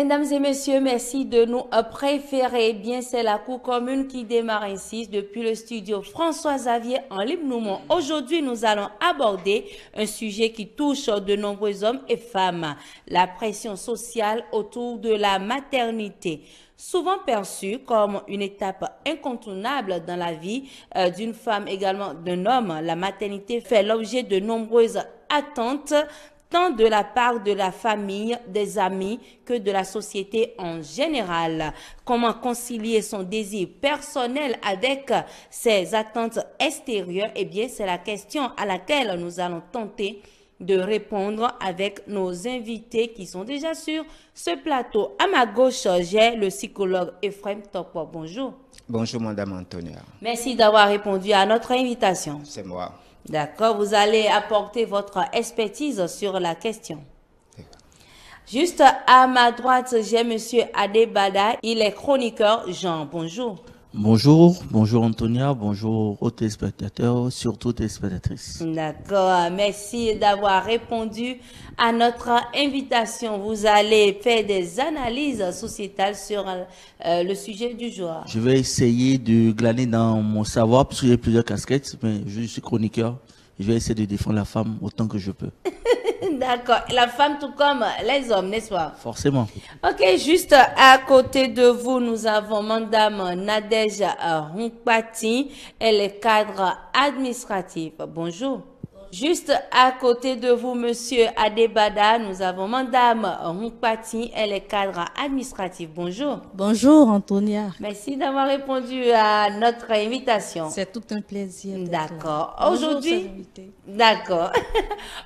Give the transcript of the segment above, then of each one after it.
mesdames et messieurs, merci de nous préférer. Bien, c'est la Cour commune qui démarre ainsi depuis le studio François Xavier en Libre-Noumont. Aujourd'hui, nous allons aborder un sujet qui touche de nombreux hommes et femmes, la pression sociale autour de la maternité. Souvent perçue comme une étape incontournable dans la vie d'une femme, également d'un homme, la maternité fait l'objet de nombreuses attentes, tant de la part de la famille, des amis, que de la société en général. Comment concilier son désir personnel avec ses attentes extérieures? Eh bien, c'est la question à laquelle nous allons tenter de répondre avec nos invités qui sont déjà sur ce plateau. À ma gauche, j'ai le psychologue Ephraim Topo. Bonjour. Bonjour, Madame Antonia. Merci d'avoir répondu à notre invitation. C'est moi. D'accord, vous allez apporter votre expertise sur la question. Juste à ma droite, j'ai Monsieur Adebada, il est chroniqueur Jean. Bonjour. Bonjour Antonia, bonjour aux téléspectateurs, surtout téléspectatrices. D'accord, merci d'avoir répondu à notre invitation. Vous allez faire des analyses sociétales sur le sujet du jour. Je vais essayer de glaner dans mon savoir, puisque j'ai plusieurs casquettes, mais je suis chroniqueur. Je vais essayer de défendre la femme autant que je peux. D'accord. La femme tout comme les hommes, n'est-ce pas? Forcément. Ok, juste à côté de vous, nous avons Madame Nadège Hunkpati. Elle est cadre administratif. Bonjour. Juste à côté de vous, Monsieur Adebada, nous avons Madame Hunkpati. Elle est cadre administratif. Bonjour. Bonjour Antonia. Merci d'avoir répondu à notre invitation. C'est tout un plaisir. D'accord. Aujourd'hui, d'accord.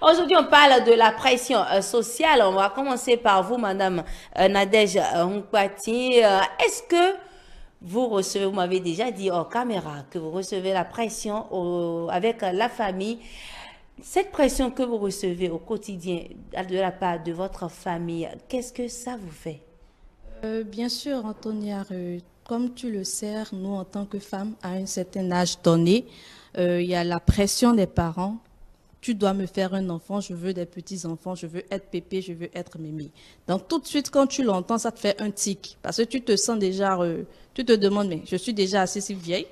Aujourd'hui, on parle de la pression sociale. On va commencer par vous, Madame Nadège Hunkpati. Est-ce que vous recevez, vous m'avez déjà dit hors caméra, que vous recevez la pression avec la famille? Cette pression que vous recevez au quotidien de la part de votre famille, qu'est-ce que ça vous fait? Bien sûr, Antonia, comme tu le sais, nous, en tant que femmes, à un certain âge donné, il y a la pression des parents. Tu dois me faire un enfant, je veux des petits-enfants, je veux être pépé, je veux être mémé. Donc, tout de suite, quand tu l'entends, ça te fait un tic. Parce que tu te sens déjà, tu te demandes, mais je suis déjà assez si vieille,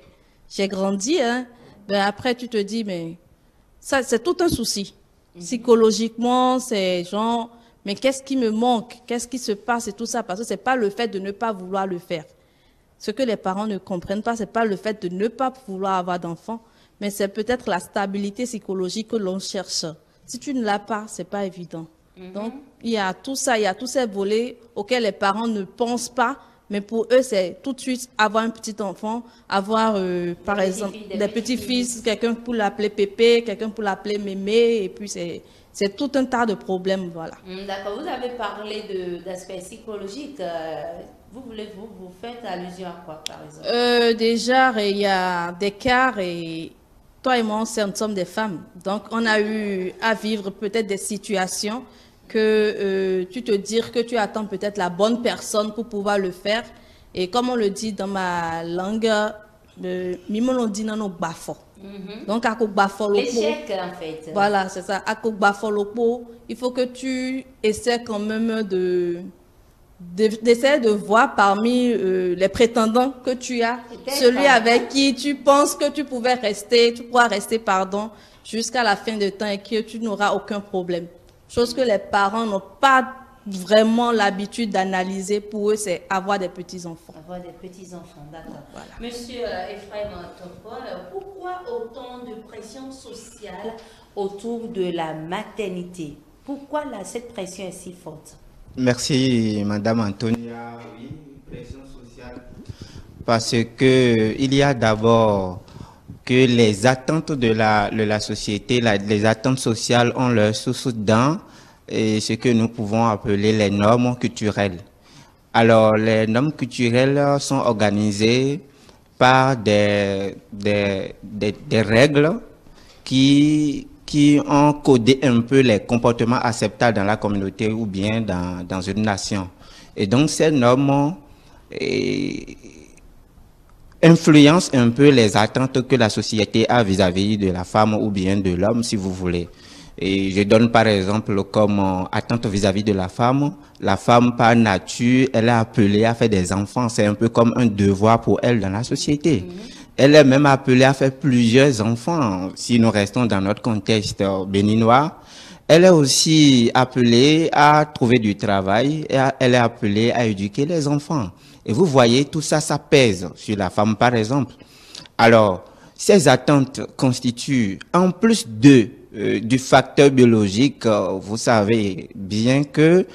j'ai grandi, hein. Ben, après, tu te dis, mais ça, c'est tout un souci. Psychologiquement, c'est genre, mais qu'est-ce qui me manque? Qu'est-ce qui se passe et tout ça? Parce que c'est pas le fait de ne pas vouloir le faire. Ce que les parents ne comprennent pas, c'est pas le fait de ne pas vouloir avoir d'enfants, mais c'est peut-être la stabilité psychologique que l'on cherche. Si tu ne l'as pas, c'est pas évident. Donc, il y a tout ça, il y a tous ces volets auxquels les parents ne pensent pas, mais pour eux, c'est tout de suite avoir un petit enfant, avoir, par exemple, des petits-fils, quelqu'un pour l'appeler pépé, quelqu'un pour l'appeler mémé, et puis c'est tout un tas de problèmes, voilà. D'accord, vous avez parlé d'aspect psychologique. Vous faites allusion à quoi, par exemple? Déjà, il y a des cas, et toi et moi, nous sommes des femmes. Donc, on a eu à vivre peut-être des situations que tu te dis que tu attends peut-être la bonne personne pour pouvoir le faire. Et comme on le dit dans ma langue, mimon dit non bafo. Donc à l'échec en fait. Voilà, c'est ça. À il faut que tu essaies quand même d'essayer de voir parmi les prétendants que tu as, celui avec qui tu penses que tu pourras rester, jusqu'à la fin de temps et que tu n'auras aucun problème. Chose que les parents n'ont pas vraiment l'habitude d'analyser. Pour eux, c'est avoir des petits-enfants. Avoir des petits-enfants, d'accord. Voilà. Monsieur Ephraim Topol, pourquoi autant de pression sociale autour de la maternité? Pourquoi cette pression est si forte? Merci, Madame Antonia. Oui, pression sociale. Parce que il y a d'abord que les attentes de la société, les attentes sociales ont leur source dans ce que nous pouvons appeler les normes culturelles. Alors, les normes culturelles sont organisées par des règles qui ont codé un peu les comportements acceptables dans la communauté ou bien dans une nation. Et donc, ces normes influence un peu les attentes que la société a vis-à-vis de la femme ou bien de l'homme, si vous voulez. Et je donne par exemple comme attente vis-à-vis de la femme. La femme, par nature, elle est appelée à faire des enfants. C'est un peu comme un devoir pour elle dans la société. Elle est même appelée à faire plusieurs enfants, si nous restons dans notre contexte béninois. Elle est aussi appelée à trouver du travail et elle est appelée à éduquer les enfants. Et vous voyez, tout ça, ça pèse sur la femme, par exemple. Alors, ces attentes constituent, en plus du facteur biologique, vous savez bien que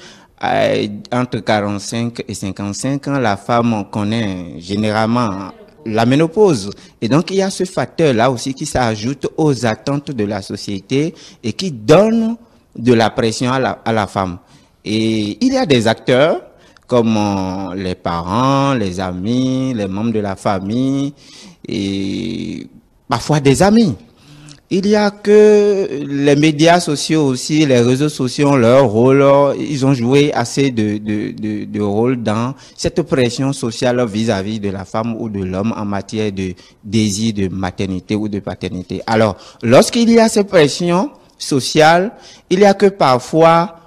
entre 45 et 55 ans, la femme connaît généralement la ménopause. Et donc, il y a ce facteur-là aussi qui s'ajoute aux attentes de la société et qui donne de la pression à la femme. Et il y a des acteurs comme les parents, les amis, les membres de la famille et parfois des amis. Il y a que les médias sociaux aussi, les réseaux sociaux ont leur rôle, ils ont joué assez de rôle dans cette pression sociale vis-à-vis de la femme ou de l'homme en matière de désir de maternité ou de paternité. Alors, lorsqu'il y a cette pression sociale, il y a que parfois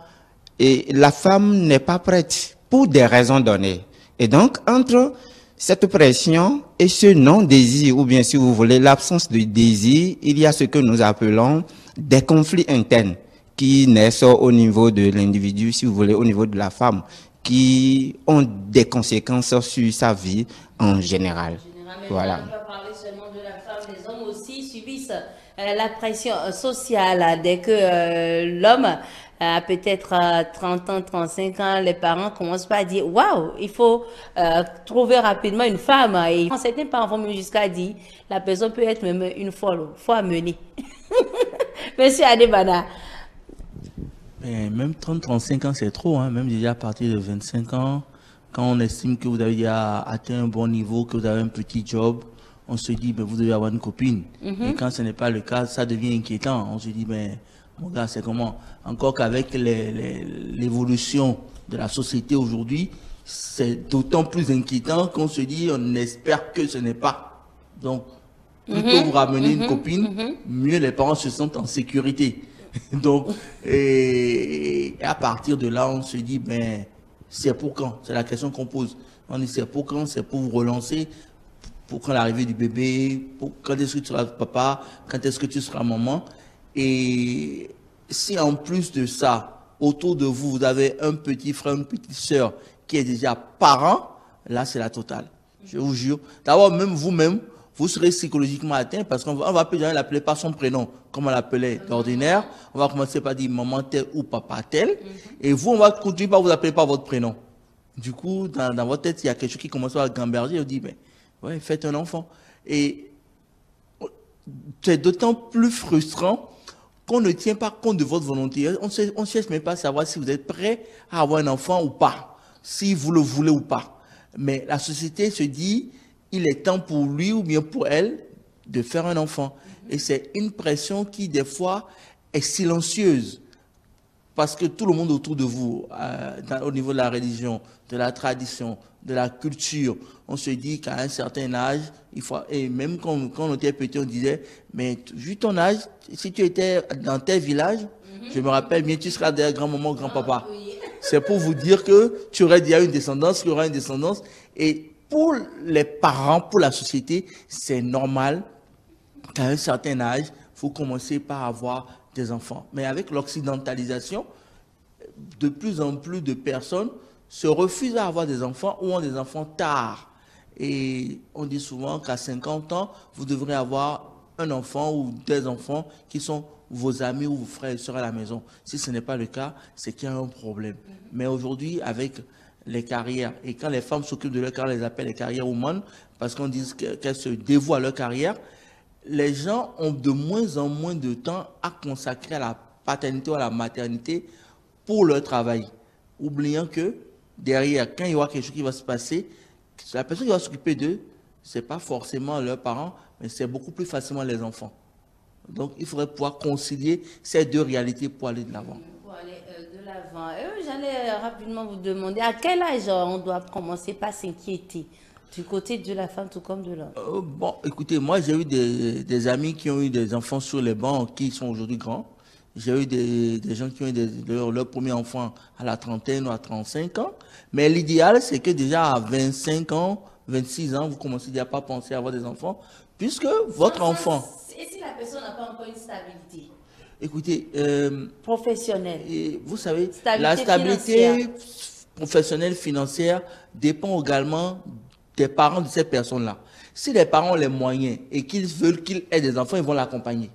la femme n'est pas prête pour des raisons données. Et donc, entre cette pression et ce non-désir, ou bien si vous voulez l'absence de désir, il y a ce que nous appelons des conflits internes qui naissent au niveau de l'individu, si vous voulez, au niveau de la femme, qui ont des conséquences sur sa vie en général. Voilà. On ne va pas parler seulement de la femme, les hommes aussi subissent la pression sociale dès que l'homme à peut-être 30 ans, 35 ans, les parents commencent pas à dire « Waouh, il faut trouver rapidement une femme ». Et certains parents vont même jusqu'à dire « La personne peut être même une folle, il faut amener ». Monsieur Adebana. Mais même 30-35 ans, c'est trop. Hein. Même déjà à partir de 25 ans, quand on estime que vous avez déjà atteint un bon niveau, que vous avez un petit job, on se dit ben, vous devez avoir une copine. Et quand ce n'est pas le cas, ça devient inquiétant. On se dit ben, mon gars, c'est comment? Encore qu'avec l'évolution de la société aujourd'hui, c'est d'autant plus inquiétant qu'on se dit, on espère que ce n'est pas. Donc, plutôt vous ramener une copine, mieux les parents se sentent en sécurité. Donc, et à partir de là, on se dit, ben, c'est pour quand? C'est la question qu'on pose. On dit, c'est pour quand? C'est pour vous relancer, pour quand l'arrivée du bébé, pour quand est-ce que tu seras papa, quand est-ce que tu seras maman. Et si en plus de ça, autour de vous, vous avez un petit frère, une petite sœur qui est déjà parent, là c'est la totale. Je vous jure. D'abord, même vous-même, vous serez psychologiquement atteint parce qu'on va plus jamais l'appeler par son prénom, comme on l'appelait d'ordinaire. On va commencer par dire maman tel ou papa tel. Et vous, on va continuer par vous appeler par votre prénom. Du coup, dans votre tête, il y a quelque chose qui commence à gamberger. On dit, ben, ouais, faites un enfant. Et c'est d'autant plus frustrant qu'on ne tient pas compte de votre volonté. On ne cherche même pas à savoir si vous êtes prêt à avoir un enfant ou pas, si vous le voulez ou pas. Mais la société se dit, il est temps pour lui ou bien pour elle de faire un enfant. Et c'est une pression qui, des fois, est silencieuse. Parce que tout le monde autour de vous, au niveau de la religion, de la tradition, de la culture, on se dit qu'à un certain âge, il faut, et même quand on était petit, on disait, mais vu ton âge, si tu étais dans tel village, je me rappelle bien, tu seras derrière grand-maman, grand-papa. C'est pour vous dire que tu aurais déjà une descendance, qu'il y aura une descendance. Et pour les parents, pour la société, c'est normal qu'à un certain âge, il faut commencer par avoir des enfants. Mais avec l'occidentalisation, de plus en plus de personnes se refusent à avoir des enfants ou ont des enfants tard. Et on dit souvent qu'à 50 ans, vous devrez avoir un enfant ou des enfants qui sont vos amis ou vos frères et sœurs à la maison. Si ce n'est pas le cas, c'est qu'il y a un problème. Mais aujourd'hui, avec les carrières, et quand les femmes s'occupent de leur carrière, on les appelle les carrières women, parce qu'on dit qu'elles se dévouent à leur carrière, les gens ont de moins en moins de temps à consacrer à la paternité ou à la maternité pour leur travail. Oubliant que derrière, quand il y aura quelque chose qui va se passer, la personne qui va s'occuper d'eux, ce n'est pas forcément leurs parents, mais c'est beaucoup plus facilement les enfants. Donc, il faudrait pouvoir concilier ces deux réalités pour aller de l'avant. Pour aller de l'avant. J'allais rapidement vous demander à quel âge on doit commencer par s'inquiéter du côté de la femme tout comme de l'homme. Bon, écoutez, moi j'ai eu des amis qui ont eu des enfants sur les bancs qui sont aujourd'hui grands. J'ai eu des gens qui ont eu leur premier enfant à la trentaine ou à 35 ans. Mais l'idéal, c'est que déjà à 25 ans, 26 ans, vous commencez déjà pas à penser à avoir des enfants, puisque votre enfant... Et si la personne n'a pas encore une stabilité Écoutez, professionnelle, vous savez, stabilité la stabilité financière. professionnelle financière dépend également des parents de ces personnes-là. Si les parents ont les moyens et qu'ils veulent qu'ils aient des enfants, ils vont l'accompagner.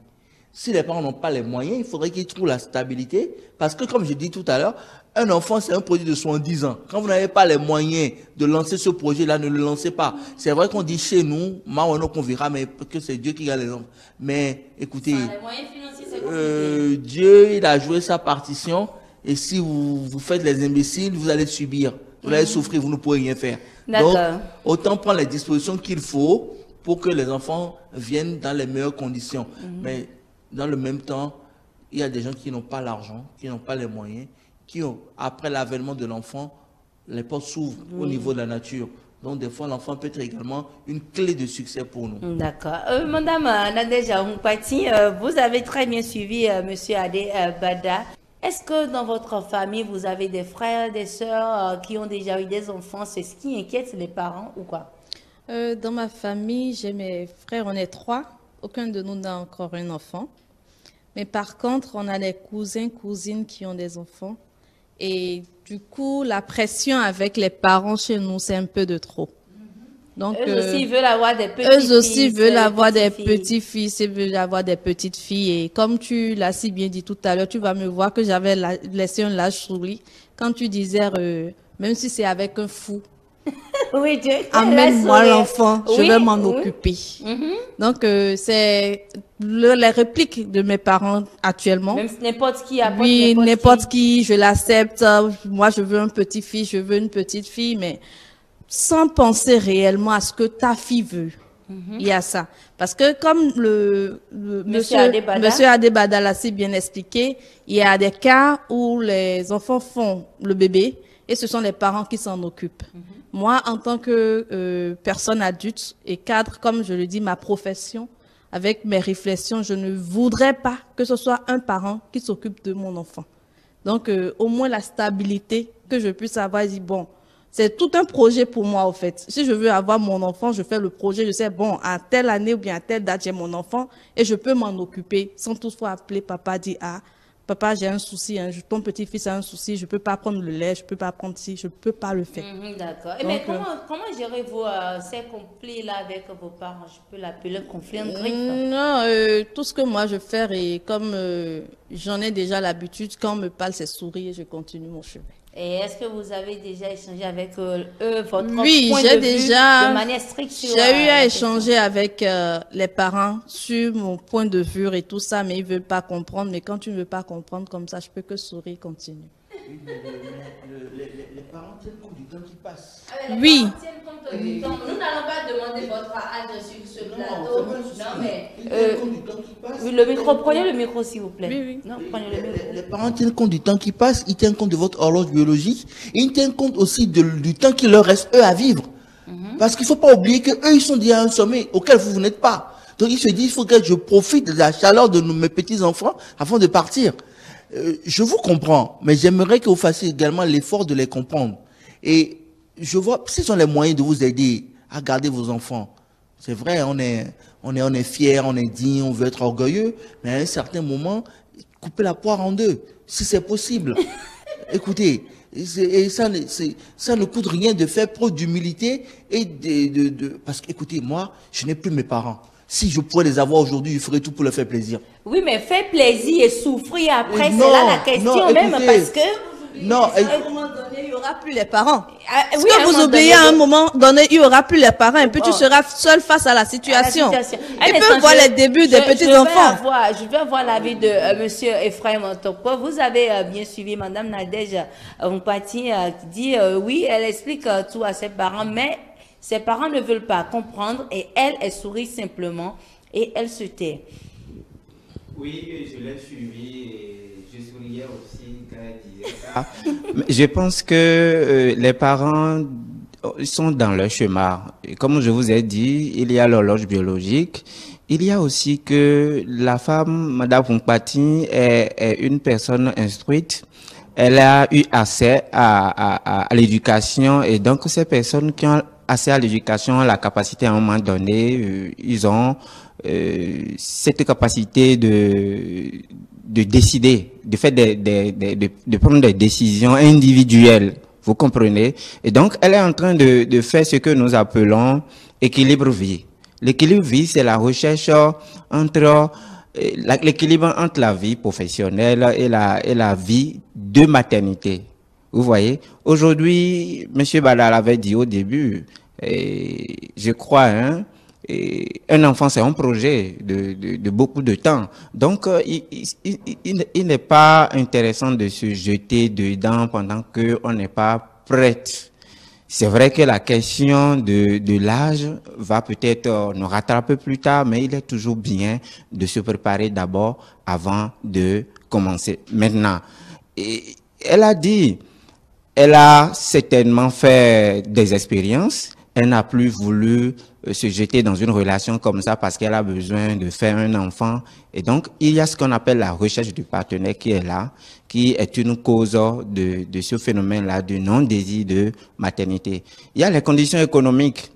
Si les parents n'ont pas les moyens, il faudrait qu'ils trouvent la stabilité. Parce que, comme je dis tout à l'heure, un enfant, c'est un produit de 70 ans. Quand vous n'avez pas les moyens de lancer ce projet-là, ne le lancez pas. C'est vrai qu'on dit chez nous, qu'on verra, mais que c'est Dieu qui gagne les enfants. Mais écoutez, Les moyens financiers, c'est compliqué. Dieu, il a joué sa partition. Et si vous faites les imbéciles, vous allez subir. Vous allez souffrir, vous ne pourrez rien faire. Donc, autant prendre les dispositions qu'il faut pour que les enfants viennent dans les meilleures conditions. Mais dans le même temps, il y a des gens qui n'ont pas l'argent, qui n'ont pas les moyens, qui ont, après l'avènement de l'enfant, les portes s'ouvrent au niveau de la nature. Donc, des fois, l'enfant peut être également une clé de succès pour nous. D'accord. Madame Nadège Humpati, vous avez très bien suivi Monsieur Adé Bada. Est-ce que dans votre famille, vous avez des frères, des sœurs qui ont déjà eu des enfants? C'est ce qui inquiète les parents ou quoi? Dans ma famille, j'ai mes frères, on est 3. Aucun de nous n'a encore un enfant. Mais par contre, on a des cousins, cousines qui ont des enfants. Et du coup, la pression avec les parents chez nous, c'est un peu de trop. Donc, eux aussi veulent avoir des petites filles. Eux aussi veulent avoir des petits-fils et veulent avoir des petites filles. Et comme tu l'as si bien dit tout à l'heure, tu vas me voir que j'avais laissé un lâche souris. Quand tu disais, même si c'est avec un fou, oui, amène-moi l'enfant, je vais m'en occuper. Donc, c'est les répliques de mes parents actuellement. Même n'importe qui apporte. Oui, n'importe qui, je l'accepte. Moi, je veux un petit-fils, je veux une petite fille, mais sans penser réellement à ce que ta fille veut. Il y a ça. Parce que comme monsieur Adébada l'a si bien expliqué, il y a des cas où les enfants font le bébé et ce sont les parents qui s'en occupent. Moi, en tant que personne adulte et cadre, comme je le dis, ma profession, avec mes réflexions, je ne voudrais pas que ce soit un parent qui s'occupe de mon enfant. Donc, au moins la stabilité que je puisse avoir, je dis, bon, c'est tout un projet pour moi, au fait. Si je veux avoir mon enfant, je fais le projet, je sais, bon, à telle année ou bien à telle date, j'ai mon enfant et je peux m'en occuper sans toutefois appeler papa, dire, ah, papa, j'ai un souci, hein, ton petit-fils a un souci, je peux pas prendre le lait, je peux pas prendre ci, je peux pas le faire. D'accord. Mais comment gérez-vous ces conflits-là avec vos parents? Je peux l'appeler conflit en griffe? Non, tout ce que moi je fais, et comme j'en ai déjà l'habitude, quand on me parle, c'est sourire et je continue mon chemin. Et est-ce que vous avez déjà échangé avec eux, votre oui, point de vue de manière stricte? J'ai eu à échanger avec les parents sur mon point de vue et tout ça, mais ils ne veulent pas comprendre. Mais quand tu ne veux pas comprendre comme ça, je peux que sourire, continuer. Oui, mais les parents tiennent compte du temps qui passe. Oui. Nous n'allons pas demander votre âge sur ce plateau. Non, mais oui, le micro, prenez le micro s'il vous plaît. Oui, oui. Non, prenez le micro. Les parents tiennent compte du temps qui passe, ils tiennent compte de votre horloge biologique, et ils tiennent compte aussi du temps qu'il leur reste eux à vivre. Parce qu'il ne faut pas oublier qu'eux, ils sont déjà à un sommet auquel vous n'êtes pas. Donc ils se disent, il faut que je profite de la chaleur de mes petits-enfants avant de partir. Je vous comprends, mais j'aimerais que vous fassiez également l'effort de les comprendre. Et je vois, ce sont les moyens de vous aider à garder vos enfants. C'est vrai, on est fiers, on est digne, on veut être orgueilleux, mais à un certain moment, coupez la poire en deux, si c'est possible. Écoutez, ça ne coûte rien de faire preuve d'humilité et parce que, écoutez, moi, je n'ai plus mes parents. Si je pourrais les avoir aujourd'hui, je ferais tout pour leur faire plaisir. Oui, mais faire plaisir et souffrir après, c'est là la question même, parce que... Non, à un moment donné, il n'y aura plus les parents. Oui, que vous oubliez, à un moment donné, il n'y aura plus les parents. Et puis tu seras seul face à la situation. Ils peuvent voir les débuts des petits-enfants. Je vais avoir l'avis de monsieur Ephraim Tokpo. Vous avez bien suivi madame Nadège Humpati qui dit oui, elle explique tout à ses parents, mais ses parents ne veulent pas comprendre et elle sourit simplement et elle se tait. Oui, je l'ai suivi et je souriais aussi quand elle disait ça. Je pense que les parents sont dans leur chemin. Et comme je vous ai dit, il y a l'horloge biologique Il y a aussi que la femme, Madame Vumpati, est une personne instruite. Elle a eu accès à l'éducation et donc ces personnes qui ont accès à l'éducation ont la capacité à un moment donné, ils ont cette capacité de décider, de faire de prendre des décisions individuelles. Vous comprenez? Et donc, elle est en train de faire ce que nous appelons équilibre vie. L'équilibre vie, c'est la recherche entre l'équilibre entre la vie professionnelle et la vie de maternité. Vous voyez, aujourd'hui, M. Badal avait dit au début, je crois, hein, un enfant, c'est un projet de beaucoup de temps. Donc, il n'est pas intéressant de se jeter dedans pendant qu'on n'est pas prête. C'est vrai que la question de l'âge va peut-être nous rattraper plus tard, mais il est toujours bien de se préparer d'abord avant de commencer. Maintenant, elle a dit, elle a certainement fait des expériences, elle n'a plus voulu se jeter dans une relation comme ça parce qu'elle a besoin de faire un enfant. Et donc, il y a ce qu'on appelle la recherche du partenaire qui est là, qui est une cause de ce phénomène-là, du non-désir de maternité. Il y a les conditions économiques.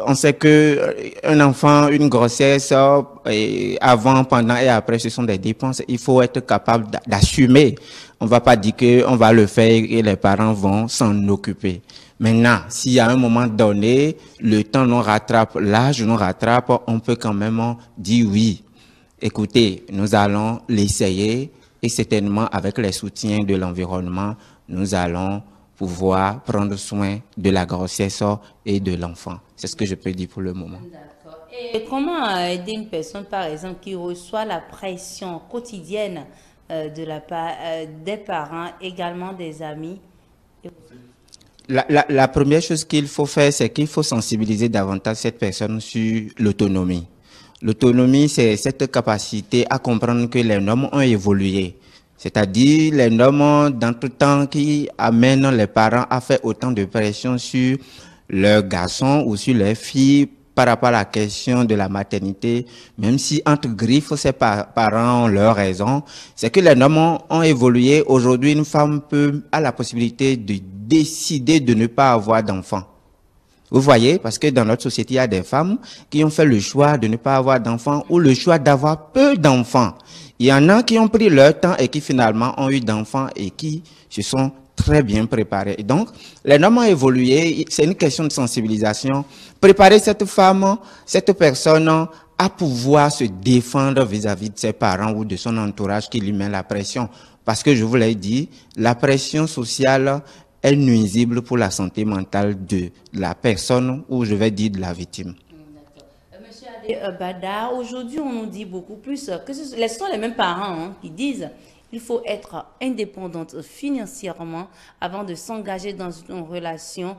On sait que un enfant, une grossesse, avant, pendant et après, ce sont des dépenses. Il faut être capable d'assumer. On ne va pas dire qu'on va le faire et les parents vont s'en occuper. Maintenant, si à un moment donné, le temps nous rattrape, l'âge nous rattrape, on peut quand même dire oui. Écoutez, nous allons l'essayer et certainement avec les soutiens de l'environnement, nous allons pouvoir prendre soin de la grossesse et de l'enfant. C'est ce que je peux dire pour le moment. D'accord. Et comment aider une personne, par exemple, qui reçoit la pression quotidienne de la part des parents, également des amis? La première chose qu'il faut faire, c'est qu'il faut sensibiliser davantage cette personne sur l'autonomie. L'autonomie, c'est cette capacité à comprendre que les normes ont évolué. C'est-à-dire les normes d'entre-temps qui amènent les parents à faire autant de pression sur leurs garçons ou sur leurs filles par rapport à la question de la maternité, même si entre griffes, ces parents ont leur raison, c'est que les normes ont évolué. Aujourd'hui, une femme a la possibilité de décider de ne pas avoir d'enfants. Vous voyez, parce que dans notre société, il y a des femmes qui ont fait le choix de ne pas avoir d'enfants ou le choix d'avoir peu d'enfants. Il y en a qui ont pris leur temps et qui finalement ont eu d'enfants et qui se sont très bien préparés. Et donc, les normes ont évolué, c'est une question de sensibilisation. Préparer cette femme, cette personne à pouvoir se défendre vis-à-vis de ses parents ou de son entourage qui lui met la pression. Parce que je vous l'ai dit, la pression sociale est nuisible pour la santé mentale de la personne ou je vais dire de la victime. Monsieur Ade Bada, aujourd'hui on nous dit beaucoup plus que ce sont les mêmes parents qui disent qu'il faut être indépendante financièrement avant de s'engager dans une relation,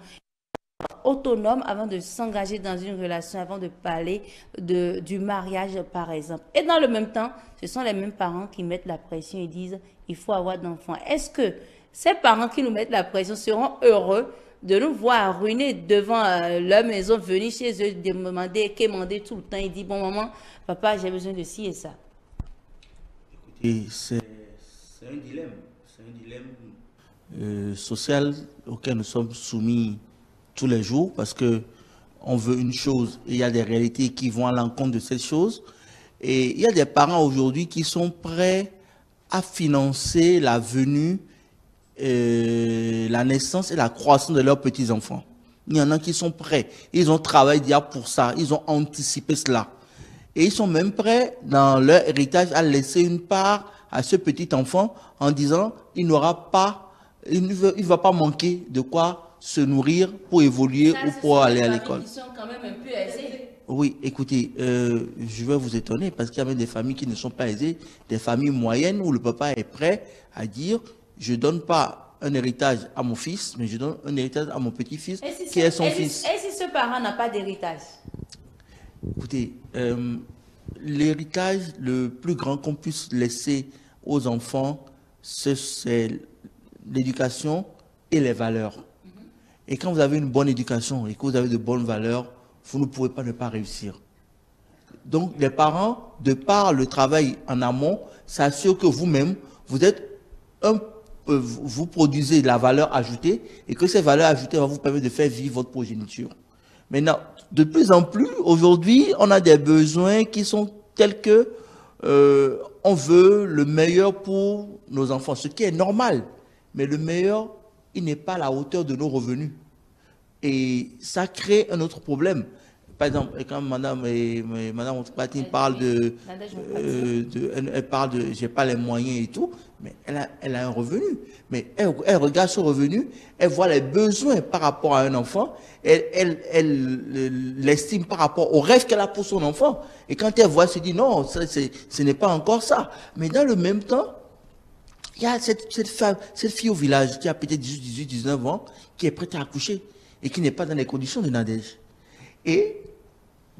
autonome avant de s'engager dans une relation, avant de parler du mariage par exemple. Et dans le même temps, ce sont les mêmes parents qui mettent la pression et disent il faut avoir d'enfants. Est-ce que ces parents qui nous mettent la pression seront heureux de nous voir ruinés devant leur maison, venir chez eux, demander, quémander tout le temps et dire bon maman, papa, j'ai besoin de ci et ça? Et c'est un dilemme. C'est un dilemme social auquel nous sommes soumis tous les jours parce que on veut une chose et il y a des réalités qui vont à l'encontre de cette chose. Et il y a des parents aujourd'hui qui sont prêts à financer la venue, la naissance et la croissance de leurs petits-enfants. Il y en a qui sont prêts. Ils ont travaillé déjà pour ça. Ils ont anticipé cela. Et ils sont même prêts, dans leur héritage, à laisser une part à ce petit enfant en disant il n'aura pas, il ne va pas manquer de quoi se nourrir pour évoluer ou pour aller à l'école. Ils sont quand même un peu aisés. Oui, écoutez, je vais vous étonner parce qu'il y a même des familles qui ne sont pas aisées, des familles moyennes où le papa est prêt à dire je ne donne pas un héritage à mon fils, mais je donne un héritage à mon petit-fils qui est son fils. Et si ce parent n'a pas d'héritage? Écoutez, l'héritage le plus grand qu'on puisse laisser aux enfants, c'est l'éducation et les valeurs. Et quand vous avez une bonne éducation et que vous avez de bonnes valeurs, vous ne pouvez pas ne pas réussir. Donc, les parents, de par le travail en amont, s'assurent que vous-même, vous produisez de la valeur ajoutée et que cette valeur ajoutée va vous permettre de faire vivre votre progéniture. Maintenant, de plus en plus, aujourd'hui, on a des besoins qui sont tels que on veut le meilleur pour nos enfants, ce qui est normal. Mais le meilleur, il n'est pas à la hauteur de nos revenus. Et ça crée un autre problème. Par exemple, quand Madame Patine parle elle parle de, j'ai pas les moyens et tout, mais elle a un revenu. Mais elle regarde ce revenu, elle voit les besoins par rapport à un enfant, elle l'estime par rapport au rêve qu'elle a pour son enfant. Et quand elle voit, elle se dit non, ce n'est pas encore ça. Mais dans le même temps, il y a cette fille au village qui a peut-être 18, 19 ans, qui est prête à accoucher et qui n'est pas dans les conditions de Nadège. Et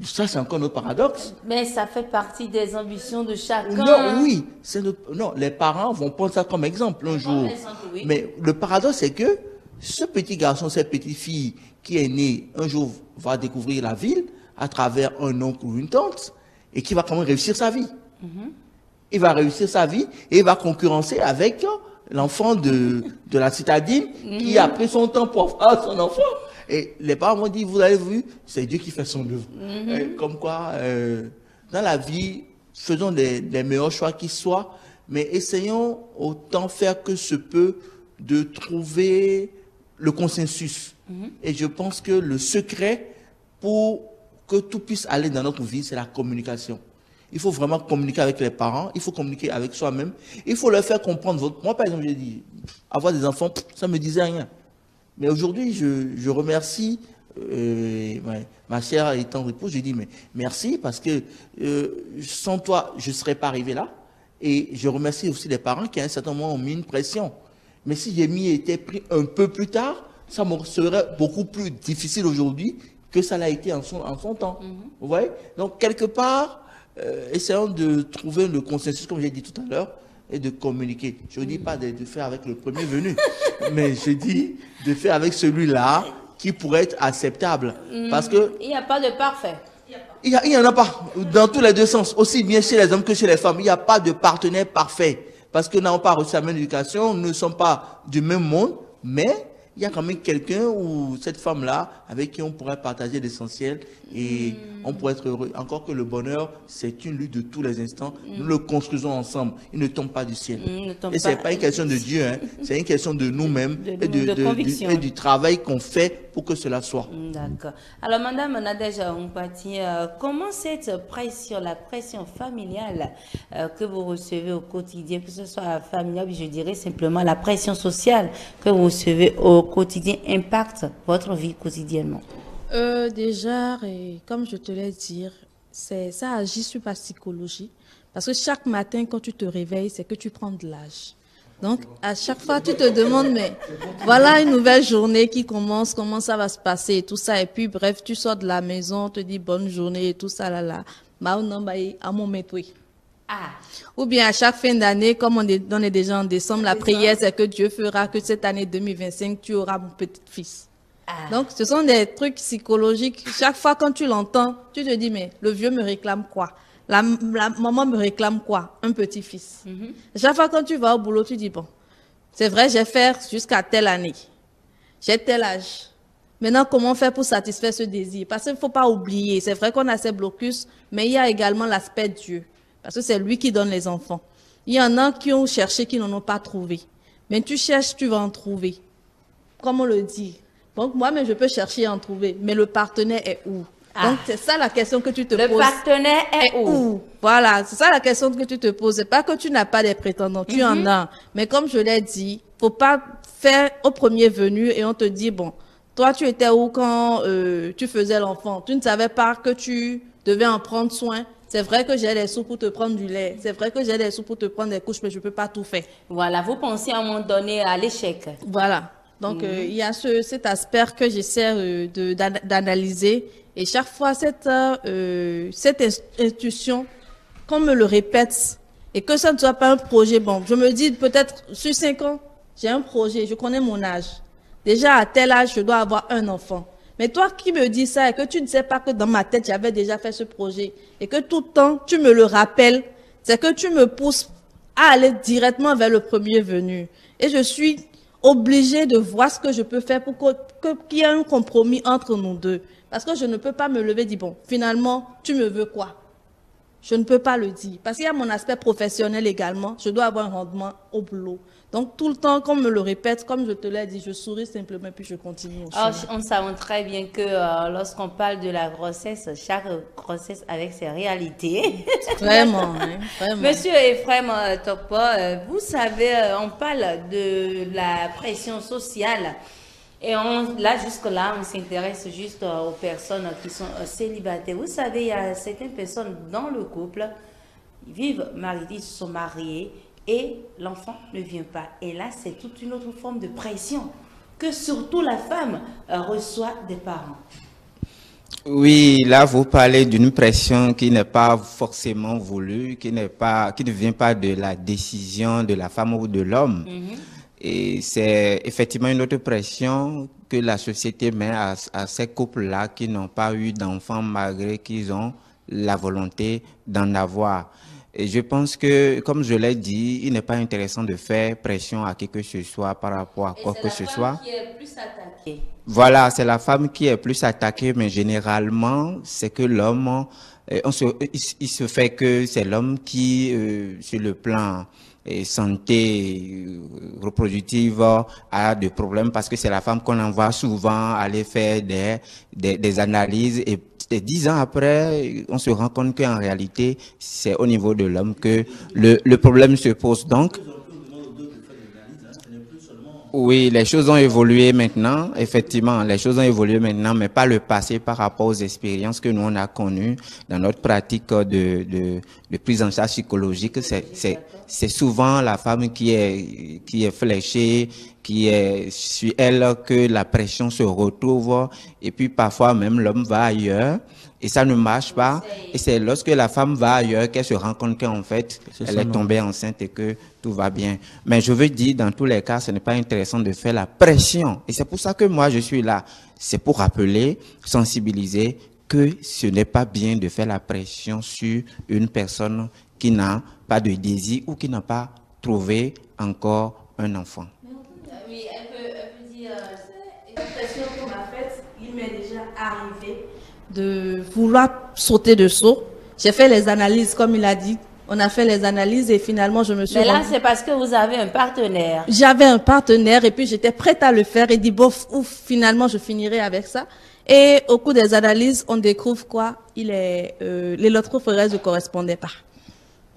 ça, c'est encore notre paradoxe. Mais ça fait partie des ambitions de chacun. Non, oui. Non, les parents vont prendre ça comme exemple un jour. Oui. Mais le paradoxe, c'est que ce petit garçon, cette petite fille qui est née, un jour va découvrir la ville à travers un oncle ou une tante et qui va quand même réussir sa vie. Il va réussir sa vie et il va concurrencer avec l'enfant de la citadine qui a pris son temps pour avoir son enfant. Et les parents m'ont dit, vous avez vu, c'est Dieu qui fait son œuvre. Comme quoi, dans la vie, faisons les meilleurs choix qui soient, mais essayons autant faire que se peut de trouver le consensus. Et je pense que le secret pour que tout puisse aller dans notre vie, c'est la communication. Il faut vraiment communiquer avec les parents, il faut communiquer avec soi-même, il faut leur faire comprendre. Moi, par exemple, j'ai dit, avoir des enfants, ça ne me disait rien. Mais aujourd'hui, je remercie ma chère et tendre épouse. Je dis, mais merci parce que sans toi, je ne serais pas arrivé là. Et je remercie aussi les parents qui, à un certain moment, ont mis une pression. Mais si j'ai été pris un peu plus tard, ça me serait beaucoup plus difficile aujourd'hui que ça l'a été en son temps. Vous voyez? Donc, quelque part, essayons de trouver le consensus, comme j'ai dit tout à l'heure, et de communiquer. Je ne dis pas de faire avec le premier venu, mais je dis de faire avec celui-là qui pourrait être acceptable. Parce que il n'y a pas de parfait. il n'y en a pas, dans tous les deux sens, aussi bien chez les hommes que chez les femmes. Il n'y a pas de partenaire parfait. Parce que nous n'avons pas reçu la même éducation, nous ne sommes pas du même monde, mais il y a quand même quelqu'un ou cette femme-là avec qui on pourrait partager l'essentiel et on pourrait être heureux. Encore que le bonheur, c'est une lutte de tous les instants. Nous le construisons ensemble. Il ne tombe pas du ciel. Et ce n'est pas une question de Dieu, hein. C'est une question de nous-mêmes et du travail qu'on fait pour que cela soit. D'accord. Alors, Madame Nadège Mpati, comment cette pression, la pression familiale que vous recevez au quotidien, que ce soit familiale, je dirais simplement la pression sociale que vous recevez au quotidien impacte votre vie quotidiennement? Déjà, et comme je te l'ai dit, ça agit sur ta psychologie. Parce que chaque matin, quand tu te réveilles, c'est que tu prends de l'âge. Donc, à chaque fois, tu te demandes, mais voilà une nouvelle journée qui commence, comment ça va se passer et tout ça. Et puis, bref, tu sors de la maison, on te dit bonne journée et tout ça, là. À mon métier. Ou bien à chaque fin d'année, comme on est déjà en décembre, la prière, c'est que Dieu fera que cette année 2025, tu auras mon petit-fils. Donc, ce sont des trucs psychologiques. Chaque fois quand tu l'entends, tu te dis, mais le vieux me réclame quoi? La maman me réclame quoi? Un petit-fils. Chaque fois quand tu vas au boulot, tu dis, bon, c'est vrai, j'ai fait jusqu'à telle année. J'ai tel âge. Maintenant, comment faire pour satisfaire ce désir? Parce qu'il ne faut pas oublier, c'est vrai qu'on a ces blocus, mais il y a également l'aspect Dieu. Parce que c'est lui qui donne les enfants. Il y en a qui ont cherché, qui n'en ont pas trouvé. Mais tu cherches, tu vas en trouver. Comme on le dit. Donc, moi-même, je peux chercher à en trouver. Mais le partenaire est où? Donc, c'est ça la question que tu te poses. Le partenaire est où? Voilà, c'est ça la question que tu te poses. C'est pas que tu n'as pas des prétendants, tu en as. Mais comme je l'ai dit, faut pas faire au premier venu et on te dit, bon, toi, tu étais où quand tu faisais l'enfant? Tu ne savais pas que tu devais en prendre soin. C'est vrai que j'ai les sous pour te prendre du lait. C'est vrai que j'ai les sous pour te prendre des couches, mais je ne peux pas tout faire. Voilà, vous pensez à un moment donné à l'échec. Voilà. Donc, il y a cet aspect que j'essaie d'analyser. Et chaque fois, cette institution, qu'on me le répète, et que ça ne soit pas un projet, bon, je me dis peut-être sur 5 ans, j'ai un projet, je connais mon âge. Déjà, à tel âge, je dois avoir un enfant. Mais toi qui me dis ça et que tu ne sais pas que dans ma tête, j'avais déjà fait ce projet et que tout le temps, tu me le rappelles, c'est que tu me pousses à aller directement vers le premier venu. Et je suis obligée de voir ce que je peux faire pour qu'il y ait un compromis entre nous deux. Parce que je ne peux pas me lever et dire, bon, finalement, tu me veux quoi? Je ne peux pas le dire. Parce qu'il y a mon aspect professionnel également. Je dois avoir un rendement au boulot. Donc, tout le temps, comme me le répète, comme je te l'ai dit, je souris simplement puis je continue au chemin. On sait très bien que lorsqu'on parle de la grossesse, chaque grossesse avec ses réalités. Vraiment, hein, vraiment. Monsieur Ephraim Tokpo, vous savez, on parle de la pression sociale. Et là, jusque-là, on s'intéresse juste aux personnes qui sont célibataires. Vous savez, il y a certaines personnes dans le couple, ils vivent mariés, ils sont mariés et l'enfant ne vient pas. Et là, c'est toute une autre forme de pression que surtout la femme reçoit des parents. Oui, là, vous parlez d'une pression qui n'est pas forcément voulue, qui ne vient pas de la décision de la femme ou de l'homme. Et c'est effectivement une autre pression que la société met à ces couples-là qui n'ont pas eu d'enfants malgré qu'ils ont la volonté d'en avoir. Et je pense que, comme je l'ai dit, il n'est pas intéressant de faire pression à qui que ce soit par rapport à quoi que ce soit. C'est la femme qui est plus attaquée. Voilà, c'est la femme qui est plus attaquée, mais généralement, c'est que l'homme, il se fait que c'est l'homme qui, sur le plan santé reproductive, a des problèmes parce que c'est la femme qu'on envoie souvent aller faire des analyses et 10 ans après, on se rend compte qu'en réalité, c'est au niveau de l'homme que le problème se pose. Donc, oui, les choses ont évolué maintenant, effectivement, les choses ont évolué maintenant, mais pas le passé par rapport aux expériences que nous on a connues dans notre pratique de prise en charge psychologique. C'est souvent la femme qui est fléchée, qui est sur elle que la pression se retrouve, et puis parfois même l'homme va ailleurs. Et ça ne marche pas. Et c'est lorsque la femme va ailleurs qu'elle se rend compte qu'en fait, elle est tombée enceinte et que tout va bien. Mais je veux dire, dans tous les cas, ce n'est pas intéressant de faire la pression. Et c'est pour ça que moi, je suis là. C'est pour rappeler, sensibiliser que ce n'est pas bien de faire la pression sur une personne qui n'a pas de désir ou qui n'a pas trouvé encore un enfant. Oui, elle peut dire, une pression qu'on m'a faite, il m'est déjà arrivé de vouloir sauter de saut. J'ai fait les analyses, comme il a dit. On a fait les analyses et finalement, je me suis... Mais là, c'est parce que vous avez un partenaire. J'avais un partenaire et puis j'étais prête à le faire et dit, bof, ouf, finalement, je finirai avec ça. Et au cours des analyses, on découvre quoi? L'électrophorése ne correspondait pas.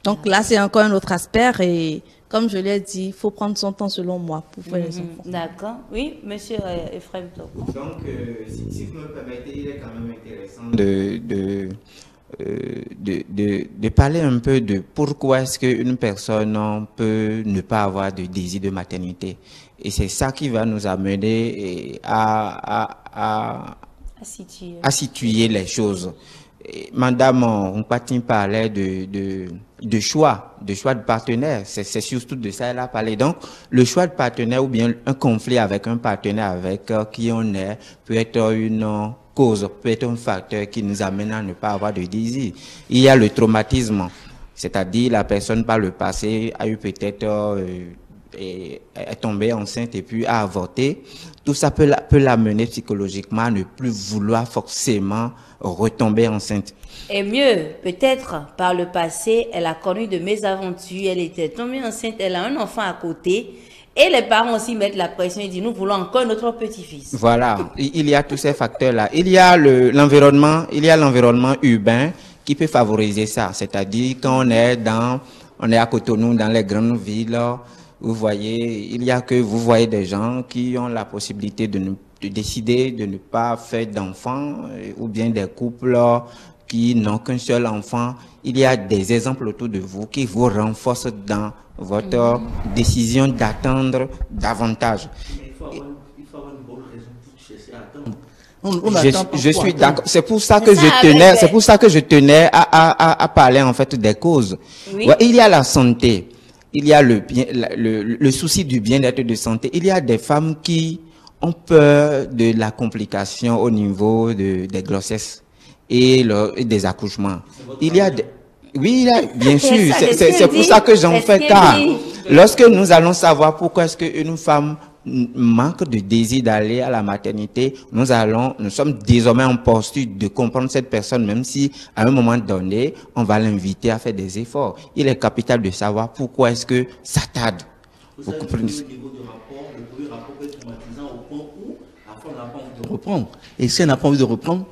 Donc là, c'est encore un autre aspect et comme je l'ai dit, il faut prendre son temps selon moi pour faire les enfants. D'accord. Oui, monsieur Ephraim Tokpo. Donc, si vous me permettez, il est quand même intéressant de parler un peu de pourquoi est-ce qu'une personne peut ne pas avoir de désir de maternité. Et c'est ça qui va nous amener à situer les choses. Madame Mpatin parlait de choix de partenaire. C'est surtout de ça qu'elle a parlé. Donc, le choix de partenaire ou bien un conflit avec un partenaire avec qui on est peut être une cause, peut être un facteur qui nous amène à ne pas avoir de désir. Il y a le traumatisme, c'est-à-dire la personne par le passé a eu peut-être est tombée enceinte et puis a avorté. Tout ça peut l'amener psychologiquement à ne plus vouloir forcément retomber enceinte. Et mieux, peut-être par le passé, elle a connu de mésaventures, elle était tombée enceinte, elle a un enfant à côté. Et les parents aussi mettent la pression et disent, nous voulons encore notre petit-fils. Voilà, il y a tous ces facteurs-là. Il y a l'environnement urbain qui peut favoriser ça. C'est-à-dire quand on est à Cotonou, dans les grandes villes, vous voyez, vous voyez des gens qui ont la possibilité de décider de ne pas faire d'enfants ou bien des couples qui n'ont qu'un seul enfant. Il y a des exemples autour de vous qui vous renforcent dans votre décision d'attendre davantage. Il faut avoir une bonne raison pour chercher à attendre. Je suis d'accord. C'est pour ça que je tenais à parler en fait des causes. Oui. Ouais, il y a la santé, il y a le souci du bien-être de santé. Il y a des femmes qui ont peur de la complication au niveau des grossesses et des accouchements. Il y a oui, bien sûr, c'est pour ça que j'en fais cas. Lorsque nous allons savoir pourquoi est-ce qu'une femme manque de désir d'aller à la maternité, nous sommes désormais en posture de comprendre cette personne, même si à un moment donné, on va l'inviter à faire des efforts. Il est capital de savoir pourquoi est-ce que ça tarde. Vous comprenez? Au niveau du rapport, le premier rapport peut être traumatisant au point où la femme n'a pas envie de reprendre. Et si elle n'a pas envie de reprendre,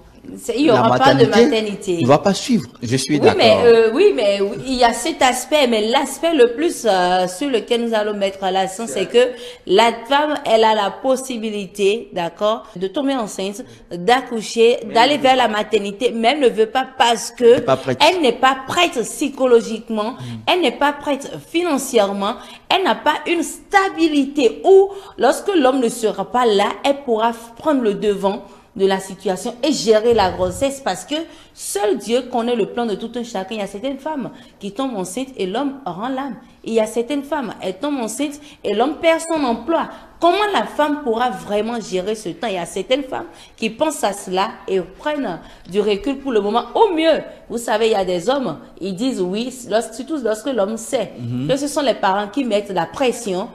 il n'y aura pas de maternité. Il ne va pas suivre. Je suis d'accord. Oui, mais il y a cet aspect. Mais l'aspect le plus sur lequel nous allons mettre l'accent, c'est que la femme, elle a la possibilité, d'accord, de tomber enceinte, d'accoucher, d'aller vers la maternité, mais elle ne veut pas parce que elle n'est pas prête psychologiquement, elle n'est pas prête financièrement, elle n'a pas une stabilité où, lorsque l'homme ne sera pas là, elle pourra prendre le devant de la situation et gérer la grossesse, parce que seul Dieu connaît le plan de tout un chacun. Il y a certaines femmes qui tombent enceintes et l'homme rend l'âme. Il y a certaines femmes, elles tombent enceintes et l'homme perd son emploi. Comment la femme pourra vraiment gérer ce temps? Il y a certaines femmes qui pensent à cela et prennent du recul pour le moment. Au mieux, vous savez, il y a des hommes, ils disent oui, surtout lorsque l'homme sait que ce sont les parents qui mettent la pression.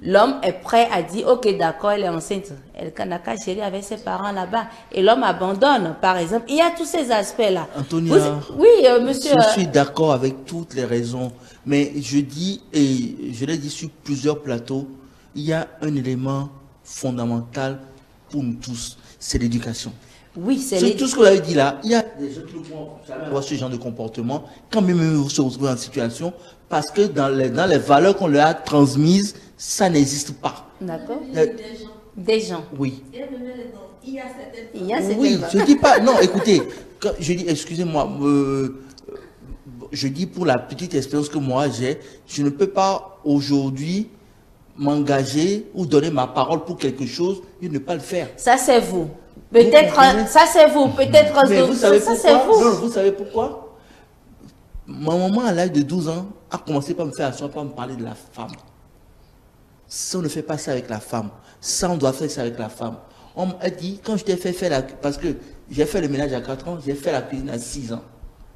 L'homme est prêt à dire, ok, d'accord, elle est enceinte. Elle n'a qu'à gérer avec ses parents là-bas. Et l'homme abandonne, par exemple. Il y a tous ces aspects-là. Antonia, oui, monsieur. Je suis d'accord avec toutes les raisons. Mais je dis, et je l'ai dit sur plusieurs plateaux, il y a un élément fondamental pour nous tous, c'est l'éducation. Oui, c'est tout ce que vous avez dit là. Il y a des gens qui ne vont jamais avoir ce genre de comportement, quand même vous se retrouvez en situation, parce que dans les valeurs qu'on leur a transmises, ça n'existe pas. D'accord. Des gens. Oui. Il y a certaines oui, je dis pas. Non, écoutez, quand je dis, excusez-moi, je dis pour la petite expérience que moi j'ai, je ne peux pas aujourd'hui m'engager ou donner ma parole pour quelque chose et ne pas le faire. Ça c'est vous. Peut-être, ça c'est vous. Peut-être, vous savez ça c'est vous. Non, vous savez pourquoi? Ma maman à l'âge de 12 ans a commencé par me faire asseoir, par me parler de la femme. Ça, on ne fait pas ça avec la femme. Ça, on doit faire ça avec la femme. On m'a dit, quand je t'ai fait faire parce que j'ai fait le ménage à 4 ans, j'ai fait la cuisine à 6 ans.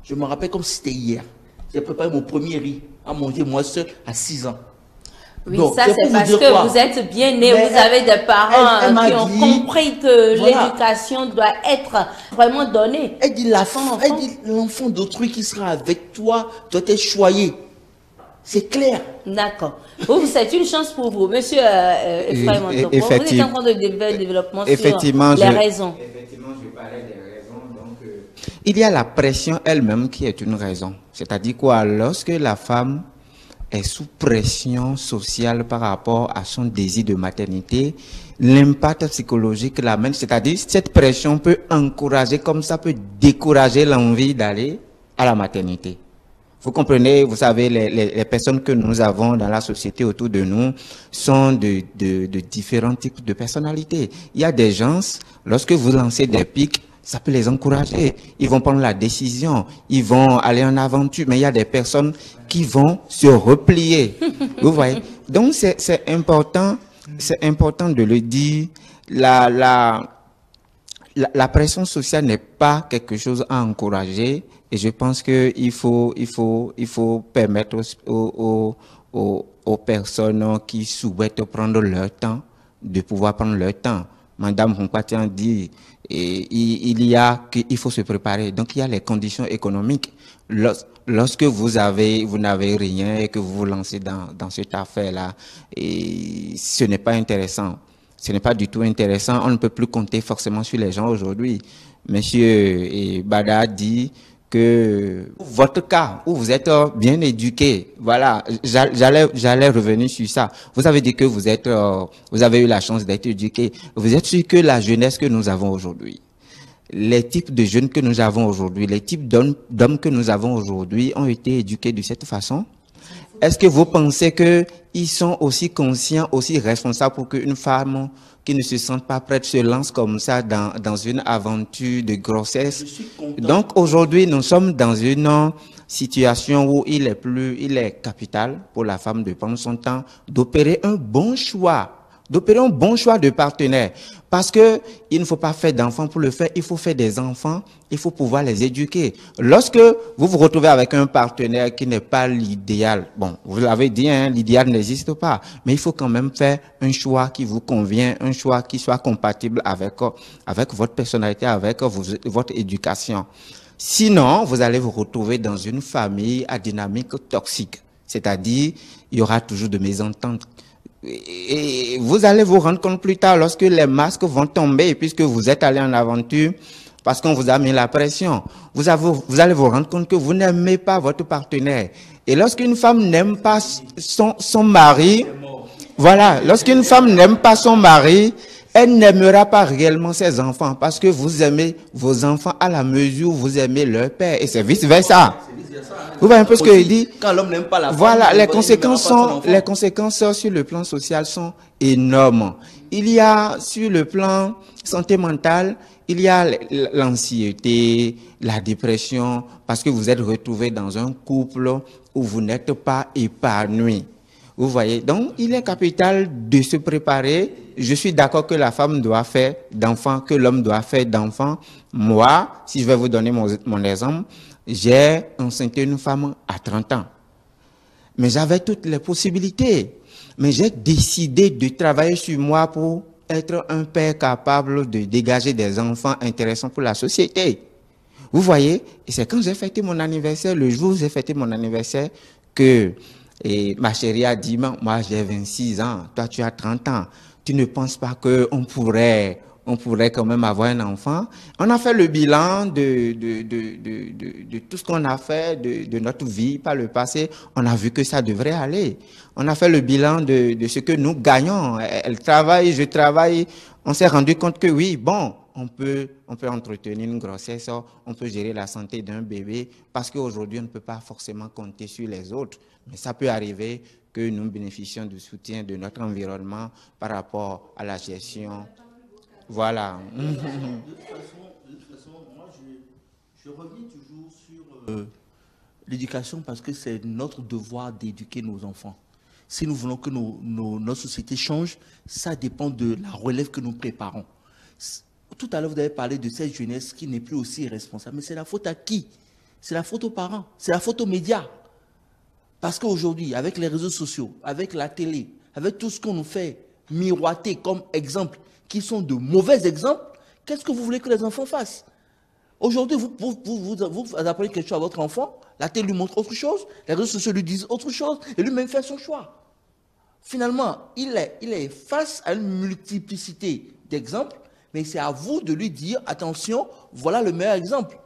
Je me rappelle comme si c'était hier. J'ai préparé mon premier riz à manger moi seul à 6 ans. Oui, donc, ça c'est parce que vous êtes bien né, vous avez des parents qui ont compris que l'éducation doit être vraiment donnée. Elle dit l'enfant d'autrui qui sera avec toi doit être choyé. C'est clair. D'accord. C'est une chance pour vous, monsieur Ephraim Antoko. Vous êtes en train de développer le développement sur les raisons. Effectivement, je parlais des raisons. Donc, il y a la pression elle-même qui est une raison. C'est-à-dire quoi? Lorsque la femme est sous pression sociale par rapport à son désir de maternité, l'impact psychologique l'amène. C'est-à-dire cette pression peut encourager, comme ça peut décourager l'envie d'aller à la maternité. Vous comprenez, vous savez, les personnes que nous avons dans la société autour de nous sont de différents types de personnalités. Il y a des gens, lorsque vous lancez des pics, ça peut les encourager. Ils vont prendre la décision, ils vont aller en aventure, mais il y a des personnes qui vont se replier. Vous voyez? Donc c'est important de le dire. La pression sociale n'est pas quelque chose à encourager. Et je pense qu'il faut permettre aux personnes qui souhaitent prendre leur temps de pouvoir prendre leur temps. Madame Humpatian dit, il faut se préparer. Donc il y a les conditions économiques. Lorsque vous n'avez rien et que vous vous lancez dans cette affaire-là, ce n'est pas intéressant. Ce n'est pas du tout intéressant. On ne peut plus compter forcément sur les gens aujourd'hui. Monsieur Bada dit que votre cas où vous êtes bien éduqué, voilà, j'allais revenir sur ça. Vous avez dit que vous avez eu la chance d'être éduqué. Vous êtes sûr que la jeunesse que nous avons aujourd'hui, les types de jeunes que nous avons aujourd'hui, les types d'hommes que nous avons aujourd'hui ont été éduqués de cette façon? Est-ce que vous pensez qu'ils sont aussi conscients, aussi responsables pour qu'une femme qui ne se sent pas prête se lance comme ça dans une aventure de grossesse? Donc aujourd'hui, nous sommes dans une situation où il est capital pour la femme de prendre son temps, d'opérer un bon choix d'opérer un bon choix de partenaire. Parce que il ne faut pas faire d'enfants pour le faire, il faut faire des enfants, il faut pouvoir les éduquer. Lorsque vous vous retrouvez avec un partenaire qui n'est pas l'idéal, bon, vous l'avez dit, hein, l'idéal n'existe pas, mais il faut quand même faire un choix qui vous convient, un choix qui soit compatible avec votre personnalité, avec votre éducation. Sinon, vous allez vous retrouver dans une famille à dynamique toxique. C'est-à-dire, il y aura toujours de mésententes. Et vous allez vous rendre compte plus tard, lorsque les masques vont tomber, puisque vous êtes allé en aventure, parce qu'on vous a mis la pression, vous allez vous rendre compte que vous n'aimez pas votre partenaire. Et lorsqu'une femme n'aime pas son mari, voilà, lorsqu'une femme n'aime pas son mari, elle n'aimera pas réellement ses enfants, parce que vous aimez vos enfants à la mesure où vous aimez leur père, et c'est vice-versa. Vous voyez un peu ce que il dit? Quand l'homme n'aime pas la femme, voilà, les conséquences sur le plan social sont énormes. Il y a, sur le plan santé mentale, il y a l'anxiété, la dépression, parce que vous êtes retrouvé dans un couple où vous n'êtes pas épanoui. Vous voyez? Donc, il est capital de se préparer. Je suis d'accord que la femme doit faire d'enfants, que l'homme doit faire d'enfants. Moi, si je vais vous donner mon exemple, j'ai enceinté une femme à 30 ans. Mais j'avais toutes les possibilités. Mais j'ai décidé de travailler sur moi pour être un père capable de dégager des enfants intéressants pour la société. Vous voyez? Et c'est quand j'ai fêté mon anniversaire, le jour où j'ai fêté mon anniversaire, que ma chérie a dit, moi j'ai 26 ans, toi tu as 30 ans. Tu ne penses pas qu'on pourrait quand même avoir un enfant? On a fait le bilan de tout ce qu'on a fait, de notre vie par le passé. On a vu que ça devrait aller. On a fait le bilan de ce que nous gagnons. Elle travaille, je travaille. On s'est rendu compte que oui, bon, on peut entretenir une grossesse, on peut gérer la santé d'un bébé, parce qu'aujourd'hui, on ne peut pas forcément compter sur les autres. Mais ça peut arriver que nous bénéficions du soutien de notre environnement par rapport à la gestion. Voilà. De toute façon, moi, je reviens toujours sur l'éducation, parce que c'est notre devoir d'éduquer nos enfants. Si nous voulons que notre société change, ça dépend de la relève que nous préparons. Tout à l'heure, vous avez parlé de cette jeunesse qui n'est plus aussi responsable. Mais c'est la faute à qui? C'est la faute aux parents, c'est la faute aux médias. Parce qu'aujourd'hui, avec les réseaux sociaux, avec la télé, avec tout ce qu'on nous fait miroiter comme exemple, qui sont de mauvais exemples, qu'est-ce que vous voulez que les enfants fassent? Aujourd'hui, vous apprenez quelque chose à votre enfant, la télé lui montre autre chose, les réseaux sociaux lui disent autre chose, et lui-même fait son choix. Finalement, il est face à une multiplicité d'exemples, mais c'est à vous de lui dire, attention, voilà le meilleur exemple.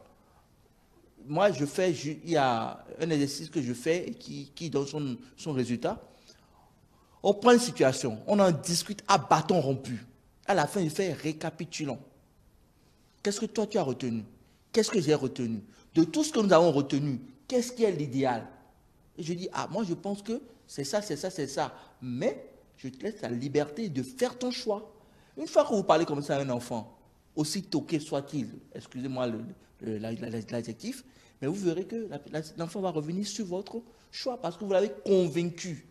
Moi, il y a un exercice que je fais qui donne son résultat. On prend une situation, on en discute à bâton rompu. À la fin, il fait récapitulons. Qu'est-ce que toi tu as retenu? Qu'est-ce que j'ai retenu? De tout ce que nous avons retenu, qu'est-ce qui est l'idéal? Et je dis, moi je pense que c'est ça, c'est ça, c'est ça. Mais je te laisse la liberté de faire ton choix. Une fois que vous parlez comme ça à un enfant, aussi toqué soit-il, excusez-moi l'adjectif, mais vous verrez que l'enfant va revenir sur votre choix parce que vous l'avez convaincu.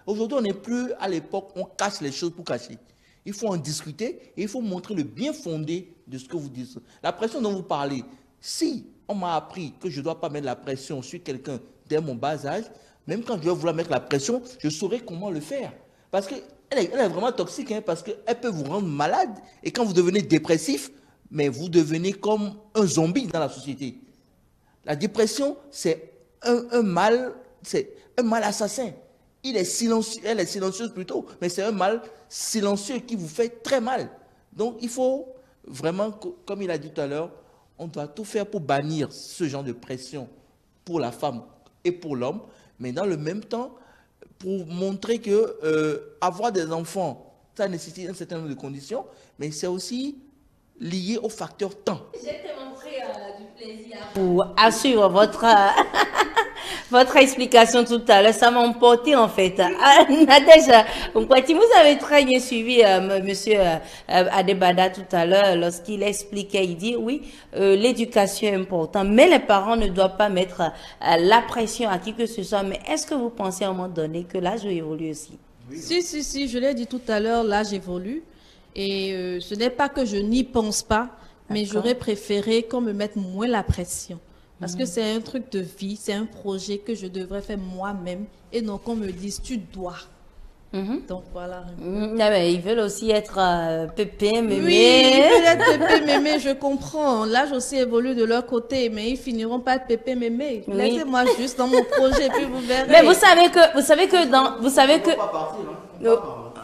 Aujourd'hui, on n'est plus à l'époque, on cache les choses pour cacher. Il faut en discuter et il faut montrer le bien fondé de ce que vous dites. La pression dont vous parlez, si on m'a appris que je ne dois pas mettre la pression sur quelqu'un dès mon bas âge, même quand je vais vouloir mettre la pression, je saurai comment le faire. Parce qu'elle est vraiment toxique, hein, parce qu'elle peut vous rendre malade. Et quand vous devenez dépressif, mais vous devenez comme un zombie dans la société. La dépression, c'est un mal assassin. Elle est silencieuse plutôt, mais c'est un mal silencieux qui vous fait très mal. Donc il faut vraiment, comme il a dit tout à l'heure, on doit tout faire pour bannir ce genre de pression pour la femme et pour l'homme, mais dans le même temps, pour montrer que avoir des enfants, ça nécessite un certain nombre de conditions, mais c'est aussi lié au facteur temps. J'ai tellement pris du plaisir pour assurer votre explication tout à l'heure. Ça m'a emporté en fait. Nadège Nkwati, vous avez très bien suivi monsieur Adebada tout à l'heure lorsqu'il expliquait, il dit oui, l'éducation est importante, mais les parents ne doivent pas mettre la pression à qui que ce soit. Mais est-ce que vous pensez à un moment donné que l'âge évolue aussi? Si, je l'ai dit tout à l'heure, l'âge évolue. Et ce n'est pas que je n'y pense pas, mais j'aurais préféré qu'on me mette moins la pression. Parce que c'est un truc de vie, c'est un projet que je devrais faire moi-même et non qu'on me dise tu dois. Donc voilà. Mais ils veulent aussi être pépé, mémé. Oui, ils veulent être pépé, mémé, je comprends. L'âge aussi évolue de leur côté, mais ils finiront pas être pépé, mémé. Oui. Laissez-moi juste dans mon projet, puis vous verrez. Mais vous savez que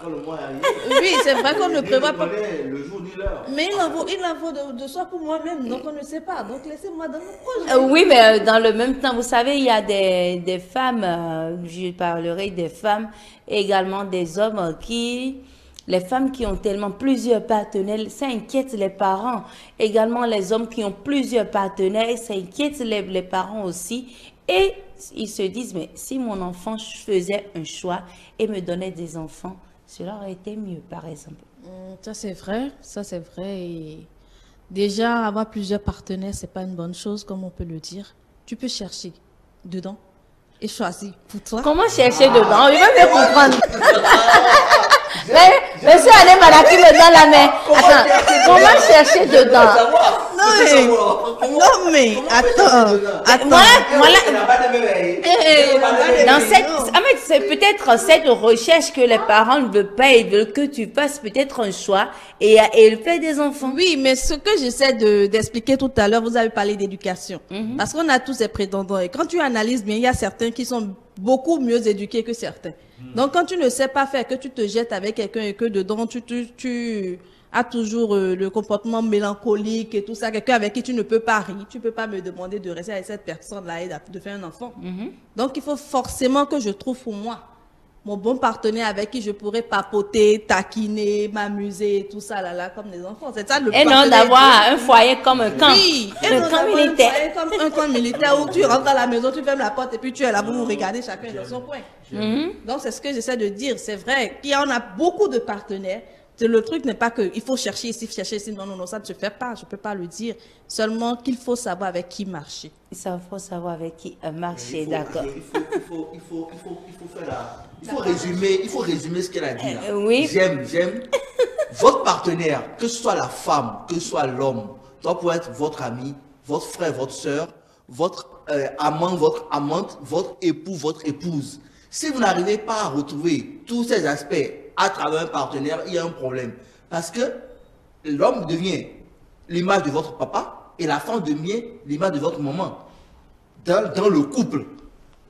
Quand le mois est arrivé, oui, c'est vrai qu'on ne prévoit pas. le jour ni l'heure. Mais il en faut de soi pour moi-même, donc on ne sait pas. Donc laissez-moi dans mon projet. oui, mais dans le même temps, vous savez, il y a des femmes, je parlerai des femmes, et également des hommes les femmes qui ont tellement plusieurs partenaires, ça inquiète les parents. Également les hommes qui ont plusieurs partenaires, ça inquiète les parents aussi. Et ils se disent, mais si mon enfant faisait un choix et me donnait des enfants, cela aurait été mieux, par exemple. Ça c'est vrai. Et déjà, avoir plusieurs partenaires, c'est pas une bonne chose, comme on peut le dire. Tu peux chercher dedans et choisir pour toi. Comment chercher dedans? Il va me comprendre. Mais monsieur Anne Malaki me donne la main. Attends, comment chercher dedans? Non mais, attends. C'est peut-être cette recherche que les parents ne veulent pas, ils veulent que tu fasses peut-être un choix et le fait des enfants. Oui, mais ce que j'essaie d'expliquer tout à l'heure, vous avez parlé d'éducation. Parce qu'on a tous ces prétendants. Et quand tu analyses bien, il y a certains qui sont beaucoup mieux éduqués que certains. Donc, quand tu ne sais pas faire, que tu te jettes avec quelqu'un et que dedans, tu as toujours le comportement mélancolique et tout ça, quelqu'un avec qui tu ne peux pas rire, tu peux pas me demander de rester avec cette personne-là et de faire un enfant. Donc, il faut forcément que je trouve pour moi mon bon partenaire avec qui je pourrais papoter, taquiner, m'amuser et tout ça là comme des enfants. C'est ça le Et non d'avoir un foyer comme un camp. Oui, un camp militaire. Comme un camp militaire où tu rentres dans la maison, tu fermes la porte et puis tu es là pour vous regarder chacun dans son coin. Donc c'est ce que j'essaie de dire. C'est vrai qu'il y en a beaucoup de partenaires. Le truc n'est pas qu'il faut chercher ici, non, ça ne se fait pas, je ne peux pas le dire. Seulement qu'il faut savoir avec qui marcher. Ça, faut savoir avec qui marcher, d'accord. Il faut résumer ce qu'elle a dit là. Oui. J'aime. Votre partenaire, que ce soit la femme, que ce soit l'homme, doit pouvoir être votre ami, votre frère, votre soeur, votre amant, votre amante, votre époux, votre épouse. Si vous n'arrivez pas à retrouver tous ces aspects à travers un partenaire, il y a un problème. Parce que l'homme devient l'image de votre papa et la femme devient l'image de votre maman dans le couple.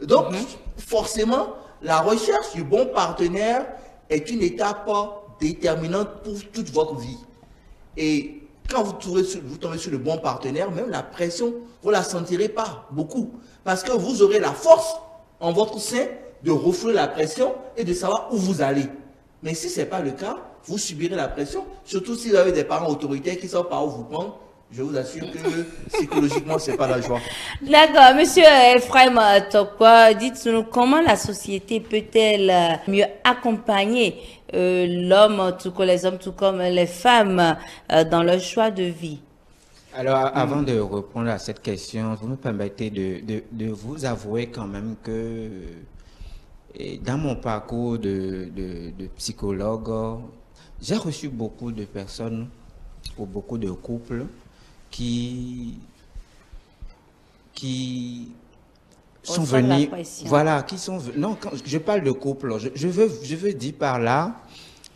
Donc, forcément, la recherche du bon partenaire est une étape déterminante pour toute votre vie. Et quand vous tombez sur le bon partenaire, même la pression, vous ne la sentirez pas beaucoup. Parce que vous aurez la force en votre sein de refouler la pression et de savoir où vous allez. Mais si ce n'est pas le cas, vous subirez la pression, surtout si vous avez des parents autoritaires qui savent par où vous prendre. Je vous assure que psychologiquement, ce n'est pas la joie. D'accord. Monsieur Ephraim Tokwa, dites-nous comment la société peut-elle mieux accompagner l'homme, tout comme les hommes, tout comme les femmes, dans leur choix de vie? Alors, avant de répondre à cette question, vous me permettez de vous avouer quand même que dans mon parcours de psychologue, j'ai reçu beaucoup de personnes ou beaucoup de couples qui sont venus, voilà, qui sont, non, quand je parle de couple, je veux dire par là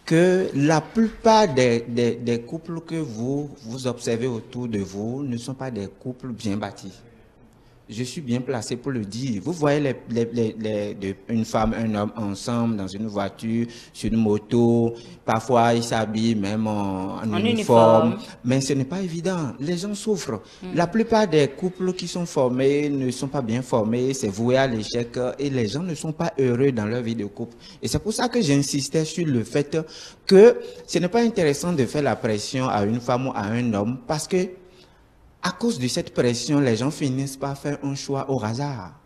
que la plupart des couples que vous observez autour de vous ne sont pas des couples bien bâtis. Je suis bien placé pour le dire. Vous voyez une femme, un homme ensemble dans une voiture, sur une moto. Parfois, ils s'habillent même en uniforme. Mais ce n'est pas évident. Les gens souffrent. La plupart des couples qui sont formés ne sont pas bien formés. C'est voué à l'échec. Et les gens ne sont pas heureux dans leur vie de couple. Et c'est pour ça que j'insistais sur le fait que ce n'est pas intéressant de faire la pression à une femme ou à un homme parce que à cause de cette pression, les gens finissent par faire un choix au hasard.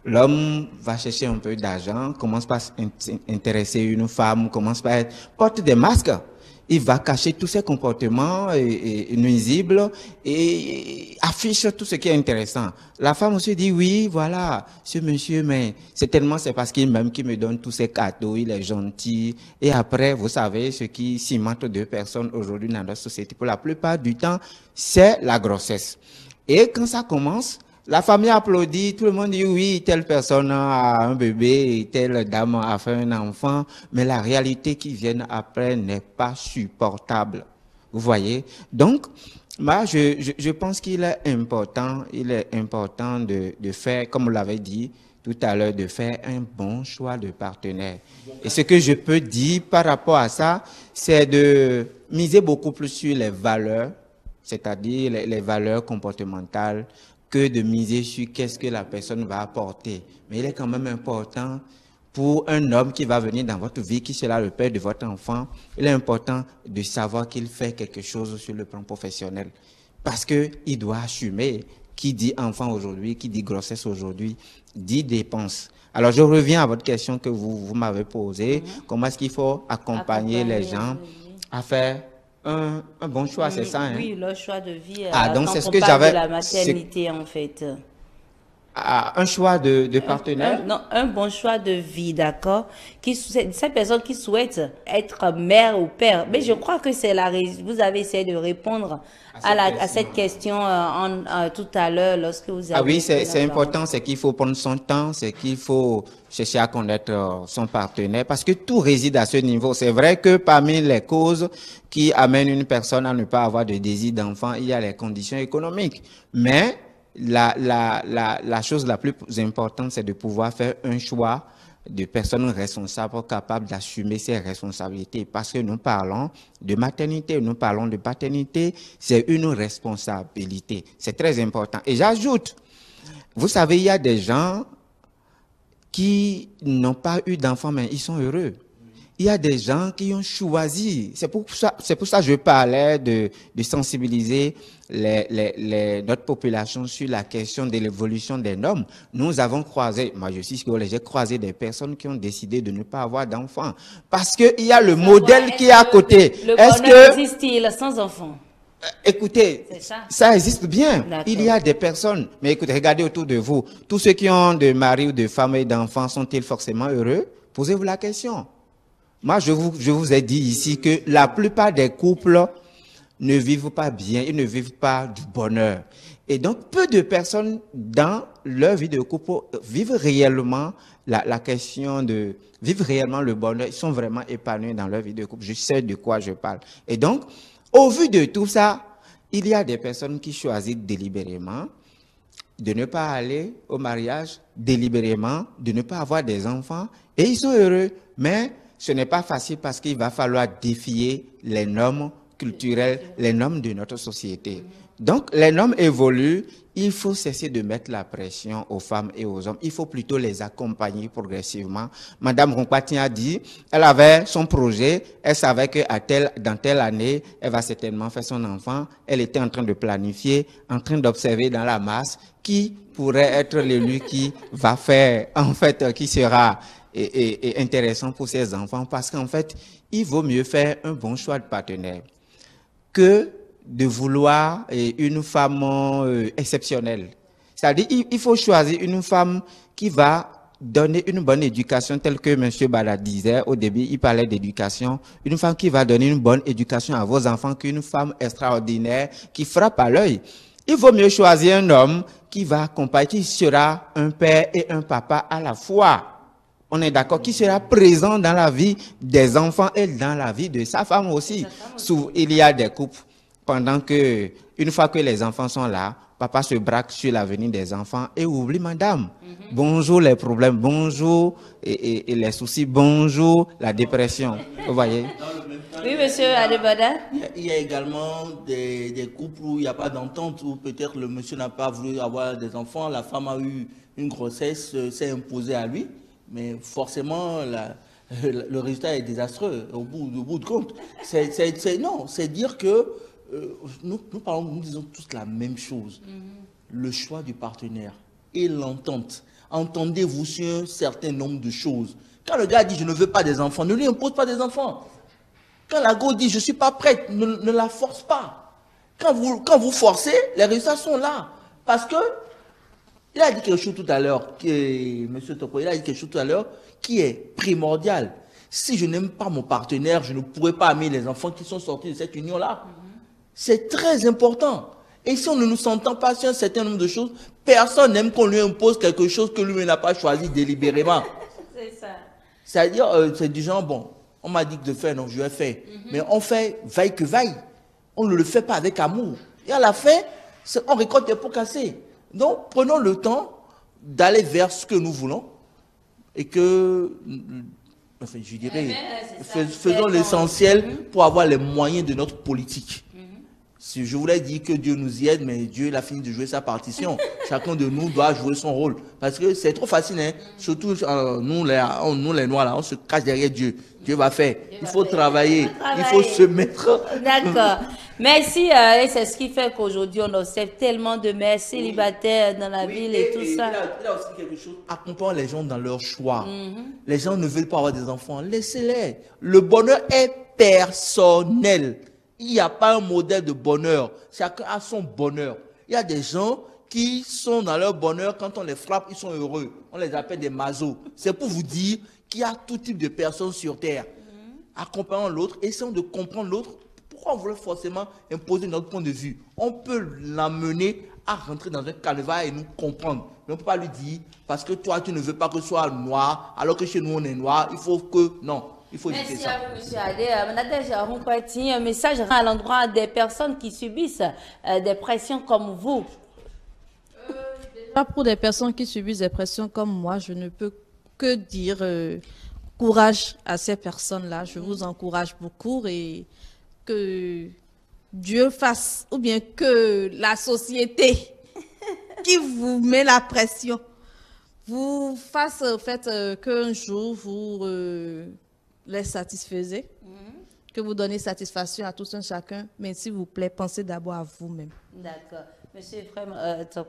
L'homme va chercher un peu d'argent, commence par s'intéresser à une femme, commence par porte des masques. il va cacher tous ses comportements nuisibles et affiche tout ce qui est intéressant. La femme aussi dit, oui, voilà, ce monsieur, mais c'est parce qu'il m'aime qu'il me donne tous ses cadeaux, il est gentil. Et après, vous savez, ce qui cimente deux personnes aujourd'hui dans notre société, pour la plupart du temps, c'est la grossesse. Et quand ça commence, la famille applaudit, tout le monde dit oui, telle personne a un bébé, telle dame a fait un enfant, mais la réalité qui vient après n'est pas supportable. Vous voyez? Donc, moi, je pense qu'il est important de faire, comme vous l'avez dit tout à l'heure, de faire un bon choix de partenaire. Et ce que je peux dire par rapport à ça, c'est de miser beaucoup plus sur les valeurs, c'est-à-dire les valeurs comportementales, que de miser sur qu'est-ce que la personne va apporter. Mais il est quand même important pour un homme qui va venir dans votre vie, qui sera le père de votre enfant, il est important de savoir qu'il fait quelque chose sur le plan professionnel. Parce qu'il doit assumer. Qui dit enfant aujourd'hui, qui dit grossesse aujourd'hui, dit dépenses. Alors, je reviens à votre question que vous m'avez posée. Comment est-ce qu'il faut accompagner les gens à faire un bon choix, c'est ça, hein? Oui, le choix de vie. Donc c'est ce que j'avais. De la maternité, en fait. Un choix de partenaire? Non, un bon choix de vie, d'accord. Cette personne qui souhaite être mère ou père. Mais je crois que vous avez essayé de répondre à cette question tout à l'heure lorsque vous avez... Ah oui, c'est important, c'est qu'il faut prendre son temps, c'est qu'il faut chercher à connaître son partenaire, parce que tout réside à ce niveau. C'est vrai que parmi les causes qui amènent une personne à ne pas avoir de désir d'enfant, il y a les conditions économiques. Mais la chose la plus importante, c'est de pouvoir faire un choix de personnes responsables, capables d'assumer ses responsabilités. Parce que nous parlons de maternité, nous parlons de paternité, c'est une responsabilité. C'est très important. Et j'ajoute, vous savez, il y a des gens qui n'ont pas eu d'enfants, mais ils sont heureux. Il y a des gens qui ont choisi. C'est pour ça que je parlais de sensibiliser notre population sur la question de l'évolution des normes. Nous avons croisé, moi je suis scolaire, j'ai croisé des personnes qui ont décidé de ne pas avoir d'enfants. Parce qu'il y a le modèle qui est à côté. Le bonheur existe-t-il sans enfants? Écoutez, ça existe bien. Il y a des personnes, mais écoutez, regardez autour de vous. Tous ceux qui ont de mari ou de femme et d'enfants sont-ils forcément heureux? Posez-vous la question. Moi, je vous ai dit ici que la plupart des couples ne vivent pas bien, ils ne vivent pas du bonheur. Et donc, peu de personnes dans leur vie de couple vivent réellement vivent réellement le bonheur. Ils sont vraiment épanouis dans leur vie de couple. Je sais de quoi je parle. Et donc, au vu de tout ça, il y a des personnes qui choisissent délibérément de ne pas aller au mariage, délibérément de ne pas avoir des enfants, et ils sont heureux. Mais ce n'est pas facile parce qu'il va falloir défier les normes culturelles, les normes de notre société. Donc, les normes évoluent, il faut cesser de mettre la pression aux femmes et aux hommes. Il faut plutôt les accompagner progressivement. Madame Rompati a dit, elle avait son projet, elle savait que dans telle année, elle va certainement faire son enfant. Elle était en train de planifier, en train d'observer dans la masse qui pourrait être l'élu qui va faire, en fait, qui sera intéressant pour ses enfants, parce qu'en fait, il vaut mieux faire un bon choix de partenaire que de vouloir une femme exceptionnelle. C'est-à-dire, il faut choisir une femme qui va donner une bonne éducation, telle que M. Bala disait au début, il parlait d'éducation, une femme qui va donner une bonne éducation à vos enfants qu'une femme extraordinaire qui frappe à l'œil. Il vaut mieux choisir un homme qui va accompagner, qui sera un père et un papa à la fois. On est d'accord, qui sera présent dans la vie des enfants et dans la vie de sa femme aussi. Il y a des couples, pendant que, une fois que les enfants sont là, papa se braque sur l'avenir des enfants et oublie madame. Bonjour les problèmes, bonjour et les soucis, bonjour la dépression. Vous voyez? Oui, monsieur Adebada. Il y a également des couples où il n'y a pas d'entente, où peut-être le monsieur n'a pas voulu avoir des enfants, la femme a eu une grossesse, s'est imposée à lui. Mais forcément, le résultat est désastreux au bout de compte. C'est dire que nous disons tous la même chose. Le choix du partenaire et l'entente. Entendez-vous sur un certain nombre de choses. Quand le gars dit « je ne veux pas des enfants », ne lui impose pas des enfants. Quand la go dit, je ne suis pas prête, ne la force pas. Quand vous forcez, les résultats sont là. Parce que, il a dit quelque chose tout à l'heure, M. Toko, il a dit quelque chose tout à l'heure qui est primordial. Si je n'aime pas mon partenaire, je ne pourrai pas aimer les enfants qui sont sortis de cette union-là. C'est très important. Et si on ne nous s'entend pas sur un certain nombre de choses, personne n'aime qu'on lui impose quelque chose que lui n'a pas choisi délibérément. C'est ça. C'est-à-dire, c'est du genre, bon, on m'a dit de faire, donc je vais faire. Mais on fait vaille que vaille. On ne le fait pas avec amour. Et à la fin, on récolte des pots cassés. Donc, prenons le temps d'aller vers ce que nous voulons et que, enfin, je dirais, faisons l'essentiel pour avoir les moyens de notre politique. Si je voulais dire que Dieu nous y aide, mais Dieu il a fini de jouer sa partition. Chacun de nous doit jouer son rôle. Parce que c'est trop facile, hein? Surtout nous les Noirs, là, on se cache derrière Dieu. Dieu va faire. Il faut travailler. Il faut se mettre. D'accord. Merci. Et c'est ce qui fait qu'aujourd'hui, on observe tellement de mères célibataires dans la ville et tout ça. Il a aussi quelque chose. Accompagne les gens dans leur choix. Les gens ne veulent pas avoir des enfants. Laissez-les. Le bonheur est personnel. Il n'y a pas un modèle de bonheur. Chacun a son bonheur. Il y a des gens qui sont dans leur bonheur. Quand on les frappe, ils sont heureux. On les appelle des mazos. C'est pour vous dire qu'il y a tout type de personnes sur Terre. Accompagnons l'autre, essayons de comprendre l'autre. Pourquoi on voulait forcément imposer notre point de vue? On peut l'amener à rentrer dans un canevas et nous comprendre. Mais on ne peut pas lui dire, parce que toi, tu ne veux pas que ce soit noir, alors que chez nous, on est noir, il faut que... Non. Il faut éviter ça. Merci à vous, M. Adé. Nadège Ronkwati, un message à l'endroit des personnes qui subissent des pressions comme vous. Déjà, pour des personnes qui subissent des pressions comme moi, je ne peux que dire courage à ces personnes-là. Je vous encourage beaucoup et que Dieu fasse, ou bien que la société qui vous met la pression vous fasse au fait qu'un jour vous les satisfaisez, que vous donnez satisfaction à tous un chacun, mais s'il vous plaît, pensez d'abord à vous-même. D'accord. Monsieur Ephraim,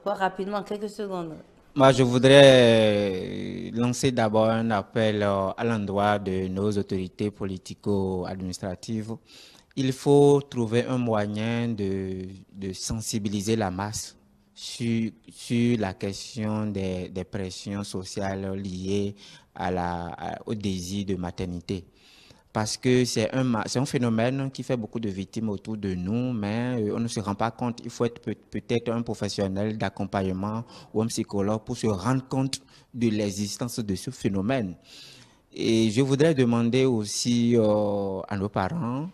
rapidement, quelques secondes. Moi, je voudrais lancer d'abord un appel à l'endroit de nos autorités politico-administratives. Il faut trouver un moyen de sensibiliser la masse sur la question des pressions sociales liées au désir de maternité. Parce que c'est un phénomène qui fait beaucoup de victimes autour de nous, mais on ne se rend pas compte. Il faut être peut-être un professionnel d'accompagnement ou un psychologue pour se rendre compte de l'existence de ce phénomène. Et je voudrais demander aussi à nos parents,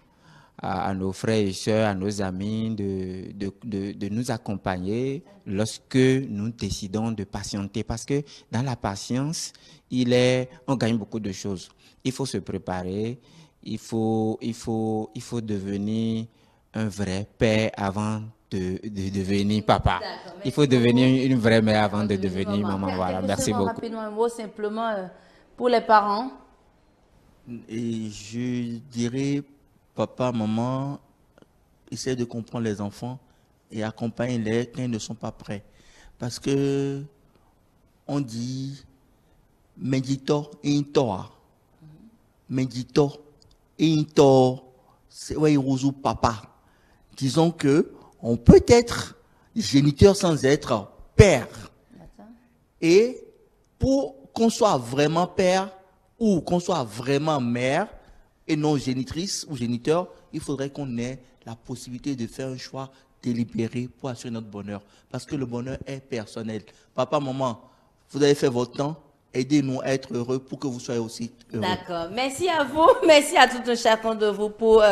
à nos frères et sœurs, à nos amis de nous accompagner lorsque nous décidons de patienter. Parce que dans la patience, on gagne beaucoup de choses. Il faut se préparer, il faut devenir un vrai père avant de devenir papa. Il faut devenir une vraie mère avant de devenir maman. Voilà, merci beaucoup. Rapidement, un mot simplement pour les parents. Et je dirais, papa, maman, essayez de comprendre les enfants et accompagnez-les quand ils ne sont pas prêts. Parce que on dit Medito intoa. Medito into, c'est papa. Disons que on peut être géniteur sans être père. Et pour qu'on soit vraiment père ou qu'on soit vraiment mère et non génitrice ou géniteur, il faudrait qu'on ait la possibilité de faire un choix délibéré pour assurer notre bonheur. Parce que le bonheur est personnel. Papa, maman, vous avez fait votre temps. Aidez-nous à être heureux pour que vous soyez aussi heureux. D'accord. Merci à vous. Merci à tout un chacun de vous pour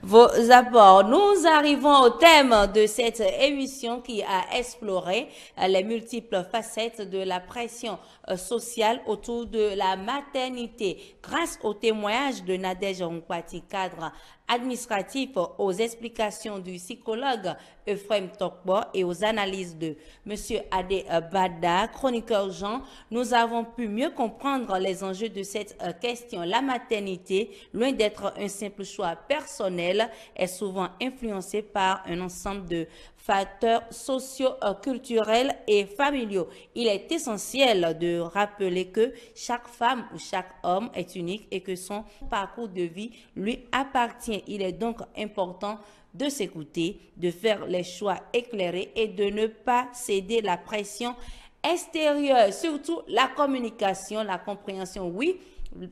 vos apports. Nous arrivons au thème de cette émission qui a exploré les multiples facettes de la pression sociale autour de la maternité. Grâce au témoignage de Nadège Ronkwati, cadre administratif, aux explications du psychologue Ephraim Tokbo et aux analyses de M. Adé Bada, chroniqueur Jean, nous avons pu pu mieux comprendre les enjeux de cette question. La maternité, loin d'être un simple choix personnel, est souvent influencée par un ensemble de facteurs sociaux, culturels et familiaux. Il est essentiel de rappeler que chaque femme ou chaque homme est unique et que son parcours de vie lui appartient. Il est donc important de s'écouter, de faire les choix éclairés et de ne pas céder la pression extérieure. Surtout la communication, la compréhension. Oui,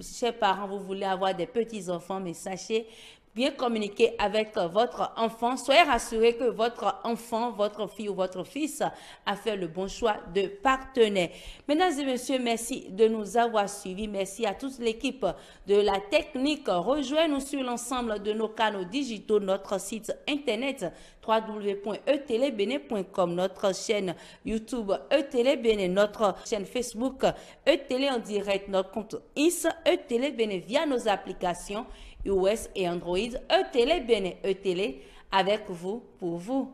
chers parents, vous voulez avoir des petits-enfants, mais sachez bien communiquer avec votre enfant. Soyez rassurés que votre enfant, votre fille ou votre fils a fait le bon choix de partenaire. Mesdames et messieurs, merci de nous avoir suivis. Merci à toute l'équipe de la technique. Rejoignez-nous sur l'ensemble de nos canaux digitaux, notre site internet www.etelebene.com, notre chaîne YouTube Etelebene, notre chaîne Facebook Etele en direct, notre compte Insta Etelebene via nos applications iOS et Android. Etelebene, Etele avec vous, pour vous.